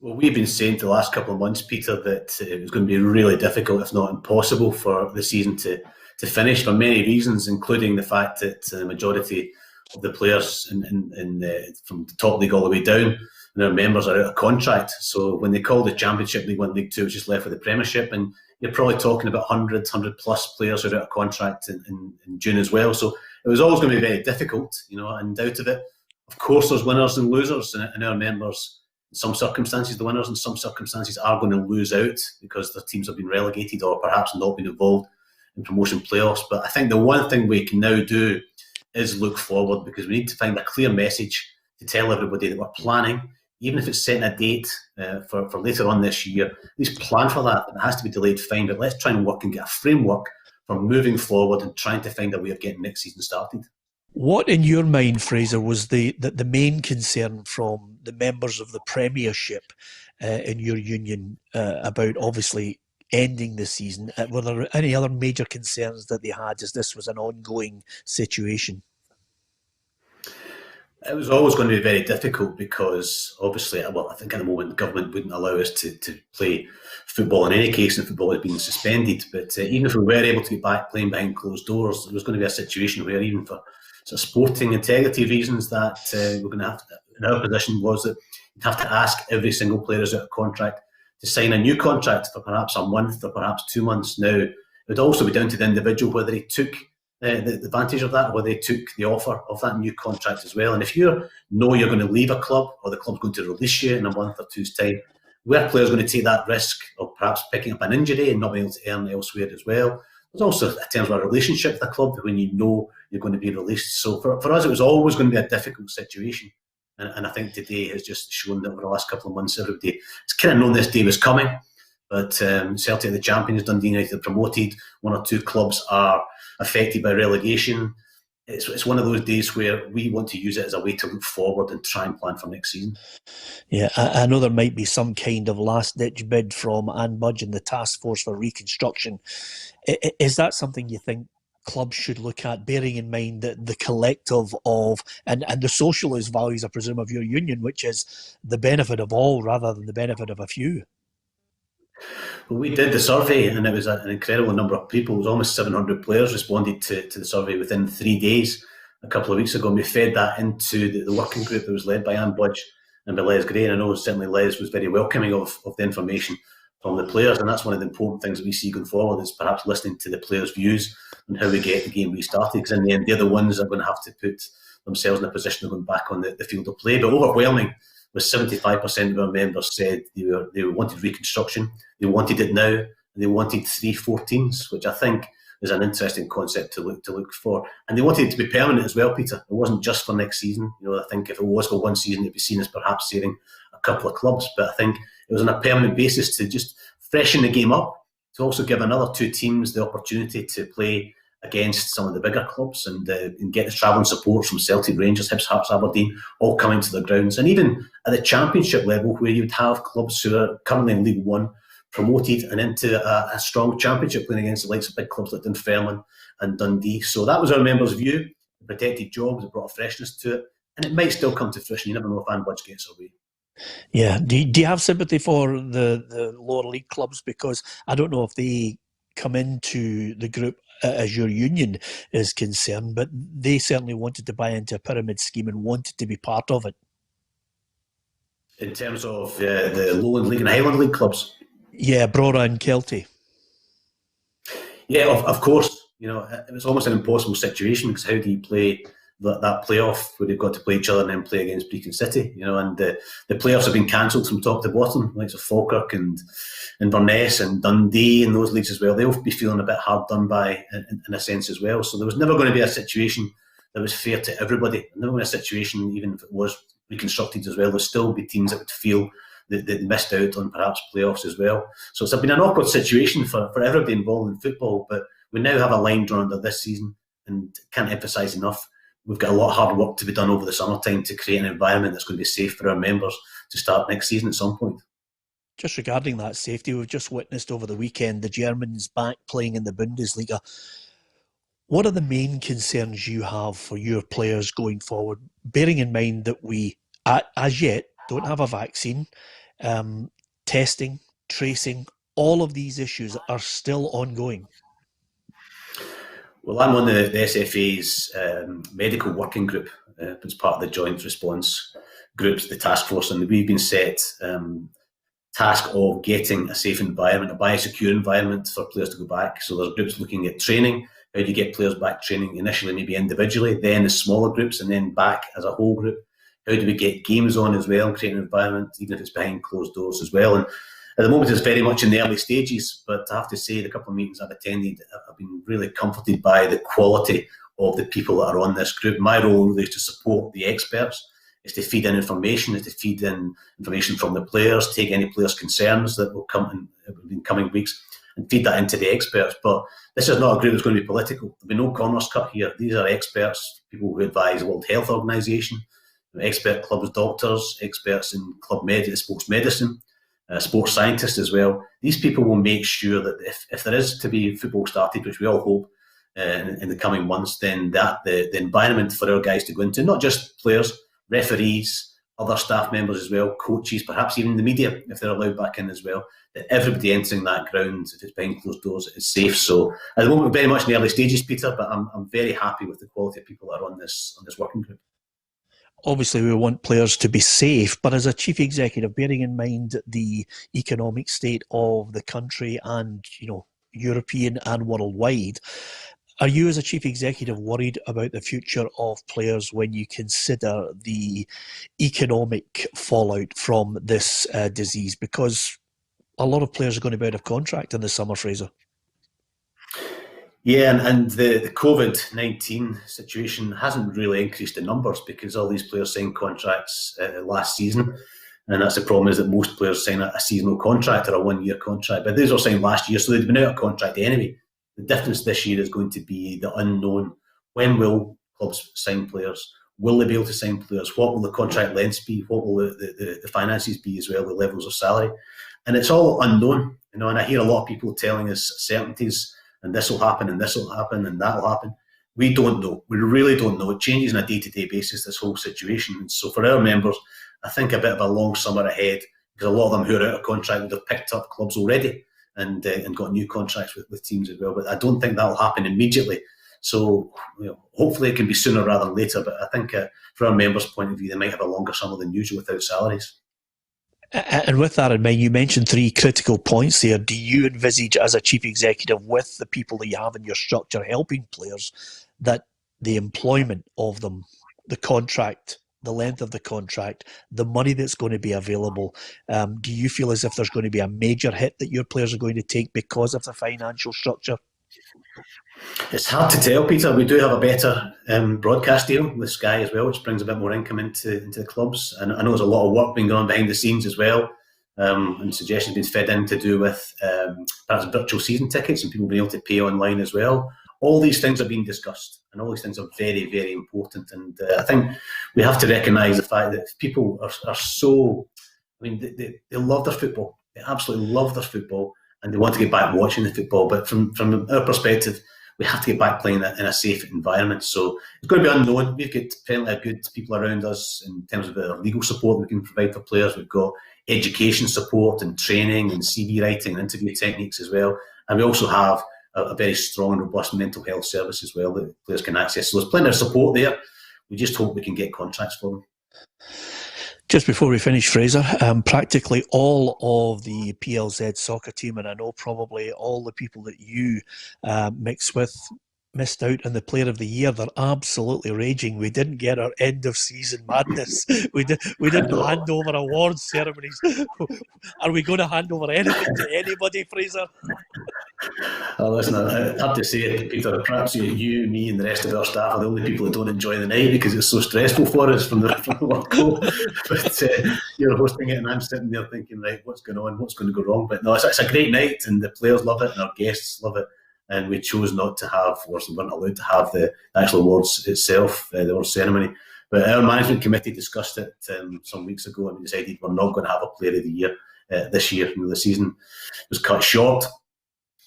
Well, we've been saying for the last couple of months, Peter, that it was going to be really difficult, if not impossible, for the season to finish for many reasons, including the fact that the majority of the players from the top league all the way down, and their members are out of contract. So when they call the Championship League 1, League 2, it's just left with the Premiership, and you're probably talking about 100 plus players who are out of contract in June as well. So it was always going to be very difficult, and out of it, of course, there's winners and losers, and our members, in some circumstances, the winners in some circumstances are going to lose out because their teams have been relegated or perhaps not been involved in promotion playoffs. But I think the one thing we can now do is look forward, because we need to find a clear message to tell everybody that we're planning, even if it's setting a date for later on this year, at least plan for that. It has to be delayed, fine, but let's try and work and get a framework for moving forward and trying to find a way of getting next season started. What, in your mind, Fraser, was the main concern from the members of the Premiership in your union about obviously ending the season? Were there any other major concerns that they had as this was an ongoing situation? It was always going to be very difficult because obviously, I think at the moment the government wouldn't allow us to play football in any case, and football had been suspended. But even if we were able to be back playing behind closed doors, there was going to be a situation where even for sort of sporting integrity reasons that we're going to have to, in our position was that you'd have to ask every single player who's out of contract to sign a new contract for perhaps a month or perhaps 2 months. Now, it would also be down to the individual whether he took the advantage of that, or whether they took the offer of that new contract as well. And if you know you're going to leave a club, or the club's going to release you in a month or two's time, where players going to take that risk of perhaps picking up an injury and not being able to earn elsewhere as well. There's also in terms of a relationship with a club when you know you're going to be released. So for us, it was always going to be a difficult situation. And I think today has just shown that over the last couple of months, everybody has kind of known this day was coming. But Celtic are the champions, Dundee United are promoted. 1 or 2 clubs are affected by relegation. It's one of those days where we want to use it as a way to look forward and try and plan for next season. Yeah, I know there might be some kind of last-ditch bid from BUDGE and the Task Force for Reconstruction. Is that something you think clubs should look at, bearing in mind that the collective of, and the socialist values, I presume, of your union, which is the benefit of all rather than the benefit of a few? Well, we did the survey, and it was an incredible number of people. It was almost 700 players responded to the survey within 3 days a couple of weeks ago, and we fed that into the working group that was led by Anne Budge and by Les Gray. And I know certainly Les was very welcoming of the information from the players, and that's one of the important things that we see going forward, is perhaps listening to the players' views on how we get the game restarted, because in the end they're the ones that are going to have to put themselves in a position of going back on the field of play. But overwhelming was 75% of our members said they wanted reconstruction, they wanted it now, and they wanted 3-4 teams, which I think is an interesting concept to look for. And they wanted it to be permanent as well, Peter. It wasn't just for next season. I think if it was for one season, it'd be seen as perhaps saving a couple of clubs. But I think it was on a permanent basis to just freshen the game up, to also give another 2 teams the opportunity to play against some of the bigger clubs and get the travelling support from Celtic, Rangers, Hibs, Hearts, Aberdeen, all coming to the grounds. And even at the Championship level, where you'd have clubs who are currently in League One promoted and into a strong Championship, playing against the likes of big clubs like Dunfermline and Dundee. So that was our members' view. It protected jobs, it brought a freshness to it, and it might still come to fruition. You never know if Anne Budge gets her way. Yeah. Do you have sympathy for the lower league clubs? Because I don't know if they come into the group as your union is concerned, but they certainly wanted to buy into a pyramid scheme and wanted to be part of it. In terms of the Lowland League and Highland League clubs? Yeah, Brora and Kelty. Yeah, of course. It was almost an impossible situation, because how do you play that playoff where they've got to play each other and then play against Brecon City? And the playoffs have been cancelled from top to bottom, like Falkirk and Inverness and Dundee and those leagues as well. They'll be feeling a bit hard done by in a sense as well. So there was never going to be a situation that was fair to everybody. Never going to be a situation, even if it was reconstructed as well, there'll still be teams that would feel that they missed out on perhaps playoffs as well. So it's been an awkward situation for everybody involved in football, but we now have a line drawn under this season, and can't emphasise enough, we've got a lot of hard work to be done over the summertime to create an environment that's going to be safe for our members to start next season at some point. Just regarding that safety, we've just witnessed over the weekend the Germans back playing in the Bundesliga. What are the main concerns you have for your players going forward, bearing in mind that we, as yet, don't have a vaccine? Testing, tracing, all of these issues are still ongoing. Well, I'm on the SFA's medical working group. It's part of the joint response groups, the task force, and we've been set task of getting a safe environment, a biosecure environment for players to go back. So there's groups looking at training. How do you get players back training initially, maybe individually, then as smaller groups, and then back as a whole group? How do we get games on as well and create an environment, even if it's behind closed doors as well? And at the moment, it's very much in the early stages, but I have to say the couple of meetings I've attended, I've been really comforted by the quality of the people that are on this group. My role really is to support the experts, is to feed in information, is to feed in information from the players, take any players' concerns that will come in coming weeks and feed that into the experts. But this is not a group that's going to be political. There'll be no corners cut here. These are experts, people who advise the World Health Organisation, expert clubs, doctors, experts in sports medicine, sports scientists as well. These people will make sure that if there is to be football started, which we all hope in the coming months, then that the environment for our guys to go into, not just players, referees, other staff members as well, coaches, perhaps even the media, if they're allowed back in as well, that everybody entering that ground, if it's behind closed doors, is safe. So at the moment, we're very much in the early stages, Peter, but I'm very happy with the quality of people that are on this working group. Obviously, we want players to be safe, but as a chief executive, bearing in mind the economic state of the country and, European and worldwide, are you as a chief executive worried about the future of players when you consider the economic fallout from this disease? Because a lot of players are going to be out of contract in the summer, Fraser. Yeah, and the COVID-19 situation hasn't really increased the numbers, because all these players signed contracts last season, and that's the problem, is that most players sign a seasonal contract or a one-year contract, but these were signed last year, so they'd been out of contract anyway. The difference this year is going to be the unknown. When will clubs sign players? Will they be able to sign players? What will the contract lengths be? What will the finances be as well, the levels of salary? And it's all unknown, and I hear a lot of people telling us certainties, and this will happen, and this will happen, and that will happen. We don't know. We really don't know. It changes on a day-to-day basis, this whole situation. And so for our members, I think a bit of a long summer ahead because a lot of them who are out of contract would have picked up clubs already and got new contracts with teams as well. But I don't think that'll happen immediately. So hopefully it can be sooner rather than later. But I think from our members' point of view, they might have a longer summer than usual without salaries. And with that in mind, you mentioned 3 critical points there. Do you envisage, as a chief executive, with the people that you have in your structure helping players, that the employment of them, the contract, the length of the contract, the money that's going to be available, do you feel as if there's going to be a major hit that your players are going to take because of the financial structure? It's hard to tell, Peter. We do have a better broadcast deal with Sky as well, which brings a bit more income into the clubs. And I know there's a lot of work being done behind the scenes as well, and suggestions being fed in to do with perhaps virtual season tickets and people being able to pay online as well. All these things are being discussed, and all these things are very, very important. And I think we have to recognise the fact that people are so, I mean, they love their football. They absolutely love their football, and they want to get back watching the football. But from our perspective, we have to get back playing in a safe environment. So it's going to be unknown. We've got plenty of good people around us in terms of the legal support we can provide for players. We've got education support and training and CV writing and interview techniques as well. And we also have a very strong and robust mental health service as well that players can access. So there's plenty of support there. We just hope we can get contracts for them. Just before we finish, Fraser, practically all of the PLZ soccer team, and I know probably all the people that you mix with, missed out on the Player of the Year. They're absolutely raging. We didn't get our end of season madness. We didn't hand over awards ceremonies. Are we going to hand over anything to anybody, Fraser? Oh, listen, I have to say it, Peter. Perhaps you, me, and the rest of our staff are the only people that don't enjoy the night because it's so stressful for us from the work go. But you're hosting it, and I'm sitting there thinking, right, what's going on? What's going to go wrong? But no, it's a great night, and the players love it, and our guests love it. And we chose not to have, or weren't allowed to have the actual awards itself, the awards ceremony. But our management committee discussed it some weeks ago, and we decided we're not going to have a Player of the Year this year. The season was cut short.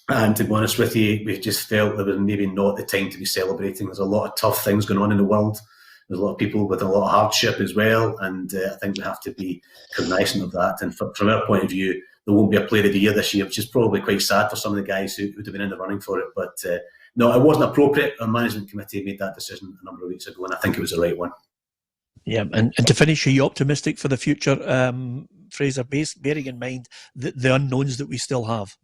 And to be honest with you, we just felt there was maybe not the time to be celebrating. There's a lot of tough things going on in the world. There's a lot of people with a lot of hardship as well. And I think we have to be cognizant of that. And from our point of view, there won't be a Player of the Year this year, which is probably quite sad for some of the guys who would have been in the running for it. But no, it wasn't appropriate. Our management committee made that decision a number of weeks ago, and I think it was the right one. Yeah, and to finish, are you optimistic for the future, Fraser, bearing in mind the unknowns that we still have?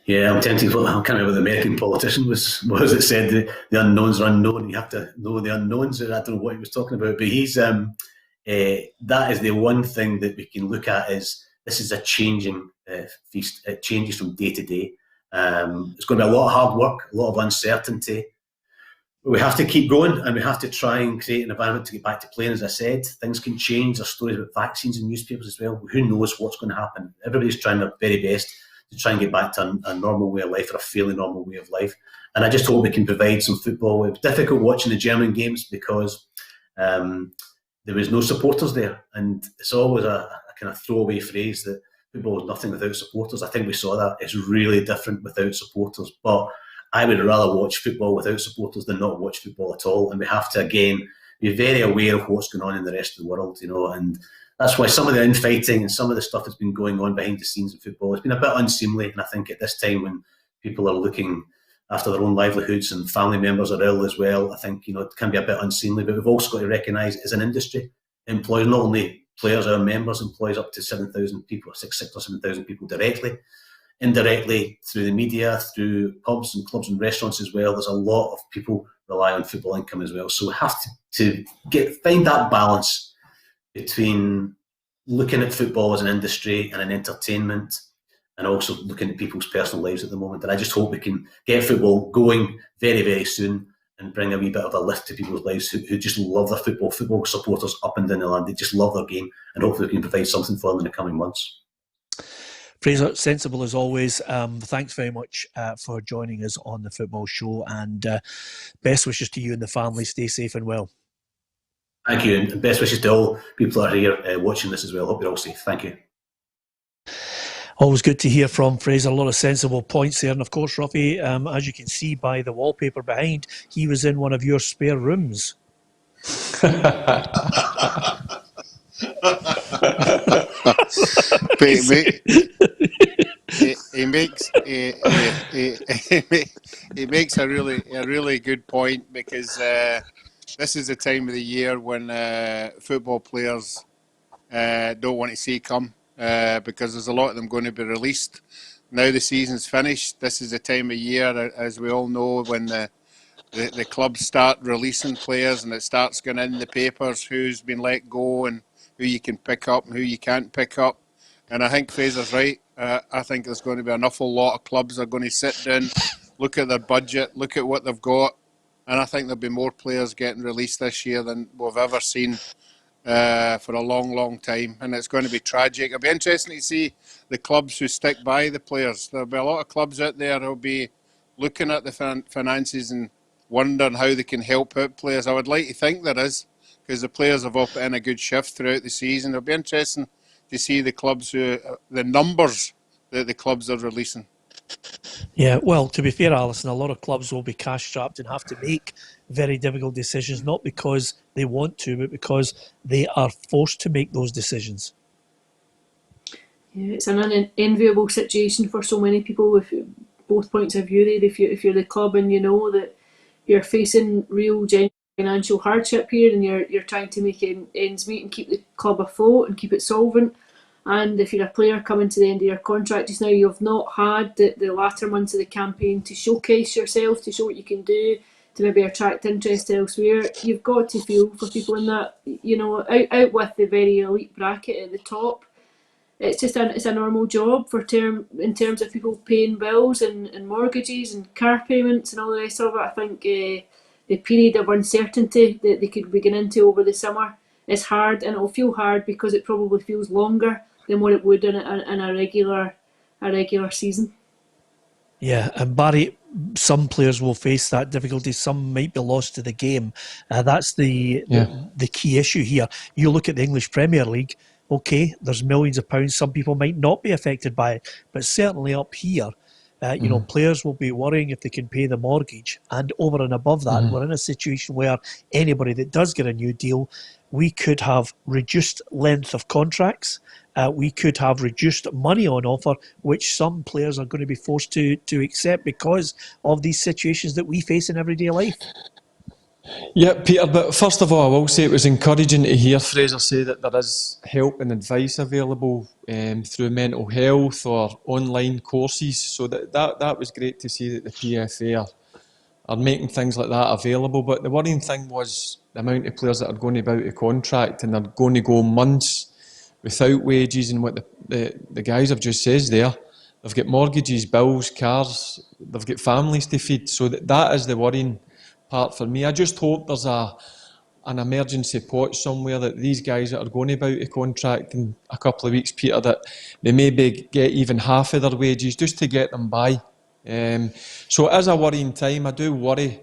Yeah, I'm tempted. I can't remember what the American politician was that said the unknowns are unknown. You have to know the unknowns. I don't know what he was talking about, but he's that is the one thing that we can look at is this is a changing feast. It changes from day to day. It's going to be a lot of hard work, a lot of uncertainty. But we have to keep going, and we have to try and create an environment to get back to playing. As I said, things can change. There's stories about vaccines in newspapers as well. Who knows what's going to happen? Everybody's trying their very best to try and get back to a normal way of life, or a fairly normal way of life. And I just hope we can provide some football. It was difficult watching the German games because there was no supporters there. And it's always a kind of throwaway phrase that football is nothing without supporters. I think we saw that. It's really different without supporters. But I would rather watch football without supporters than not watch football at all. And we have to, again, be very aware of what's going on in the rest of the world, and that's why some of the infighting and some of the stuff that's been going on behind the scenes in football has been a bit unseemly. And I think at this time when people are looking after their own livelihoods and family members are ill as well, I think, it can be a bit unseemly. But we've also got to recognise as an industry, it employs not only players, our members, employs up to 7,000 people, 6,000 or 7,000 people directly, indirectly through the media, through pubs and clubs and restaurants as well. There's a lot of people rely on football income as well. So we have to find that balance between looking at football as an industry and an entertainment, and also looking at people's personal lives at the moment. And I just hope we can get football going very, very soon and bring a wee bit of a lift to people's lives who just love their football. Football supporters up and down the land, they just love their game, and hopefully we can provide something for them in the coming months. Fraser, sensible as always. Thanks very much for joining us on the Football Show, and best wishes to you and the family. Stay safe and well. Thank you, and best wishes to all people that are here watching this as well. Hope you're all safe. Thank you. Always good to hear from Fraser. A lot of sensible points there. And of course, Roughie, as you can see by the wallpaper behind, he was in one of your spare rooms. He makes a really good point, because this is the time of the year when football players don't want to see come, because there's a lot of them going to be released. Now the season's finished. This is the time of year, as we all know, when the clubs start releasing players, and it starts going in the papers who's been let go and who you can pick up and who you can't pick up. And I think Fraser's right. I think there's going to be an awful lot of clubs that are going to sit down, look at their budget, look at what they've got, and I think there'll be more players getting released this year than we've ever seen for a long, long time. And it's going to be tragic. It'll be interesting to see the clubs who stick by the players. There'll be a lot of clubs out there who'll be looking at the finances and wondering how they can help out players. I would like to think there is, because the players have all put in a good shift throughout the season. It'll be interesting to see the clubs the numbers that the clubs are releasing. Yeah, well, to be fair, Alison, a lot of clubs will be cash strapped and have to make very difficult decisions, not because they want to, but because they are forced to make those decisions. Yeah, it's an unenviable situation for so many people with both points of view there. If you're the club and you know that you're facing real, genuine financial hardship here, and you're trying to make ends meet and keep the club afloat and keep it solvent. And if you're a player coming to the end of your contract just now, you've not had the latter months of the campaign to showcase yourself, to show what you can do, to maybe attract interest elsewhere. You've got to feel for people in that, out with the very elite bracket at the top. It's just it's a normal job in terms of people paying bills and mortgages and car payments and all the rest of it. I think the period of uncertainty that they could be getting into over the summer is hard, and it'll feel hard because it probably feels longer than what it would in a regular season. Yeah, and Barry, some players will face that difficulty. Some might be lost to the game. That's the key issue here. You look at the English Premier League. Okay, there's millions of pounds. Some people might not be affected by it, but certainly up here, players will be worrying if they can pay the mortgage. And over and above that, we're in a situation where anybody that does get a new deal, we could have reduced length of contracts. We could have reduced money on offer, which some players are going to be forced to accept because of these situations that we face in everyday life. Yeah, Peter, but first of all, I will say it was encouraging to hear Fraser say that there is help and advice available through mental health or online courses. So that was great to see that the PFA are making things like that available. But the worrying thing was the amount of players that are going to be out of contract and they're going to go months without wages, and what the guys have just said there. They've got mortgages, bills, cars, they've got families to feed. So that is the worrying part for me. I just hope there's an emergency pot somewhere that these guys that are going to be out of contract in a couple of weeks, Peter, that they maybe get even half of their wages just to get them by. So it is a worrying time. I do worry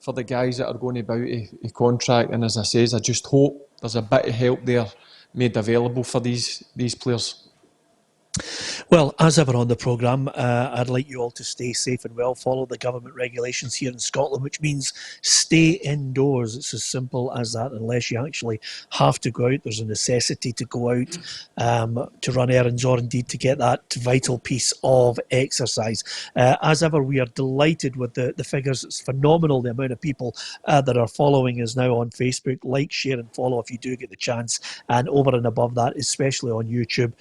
for the guys that are going to be out of contract, and as I say, I just hope there's a bit of help there made available for these players. Well, as ever on the programme, I'd like you all to stay safe and well. Follow the government regulations here in Scotland, which means stay indoors. It's as simple as that. Unless you actually have to go out, there's a necessity to go out to run errands or indeed to get that vital piece of exercise. As ever, we are delighted with the figures. It's phenomenal the amount of people that are following us now on Facebook. Like, share and follow if you do get the chance. And over and above that, especially on YouTube,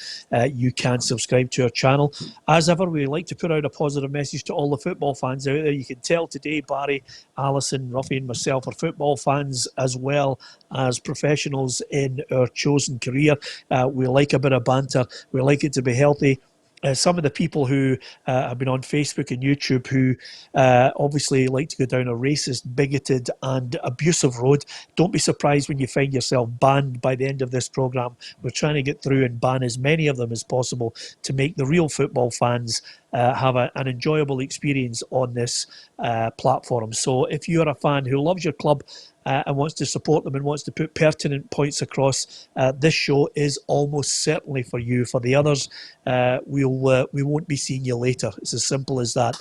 you can subscribe to our channel. As ever, we like to put out a positive message to all the football fans out there. You can tell today Barry, Alison, Roughie and myself are football fans as well as professionals in our chosen career. We like a bit of banter. We like it to be healthy. Some of the people who have been on Facebook and YouTube who obviously like to go down a racist, bigoted and abusive road, don't be surprised when you find yourself banned by the end of this programme. We're trying to get through and ban as many of them as possible to make the real football fans have an enjoyable experience on this platform. So if you're a fan who loves your club and wants to support them and wants to put pertinent points across, this show is almost certainly for you. For the others, we won't be seeing you later. It's as simple as that.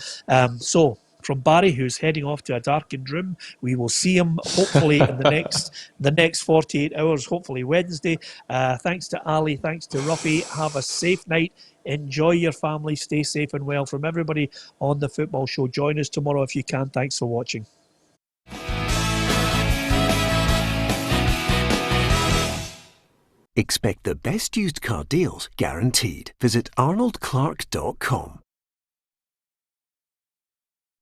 So from Barry, who's heading off to a darkened room. We will see him hopefully in the next 48 hours, hopefully Wednesday. Thanks to Ali, thanks to Roughie. Have a safe night. Enjoy your family. Stay safe and well. From everybody on the Football Show, join us tomorrow if you can. Thanks for watching. Expect the best used car deals guaranteed. Visit arnoldclark.com.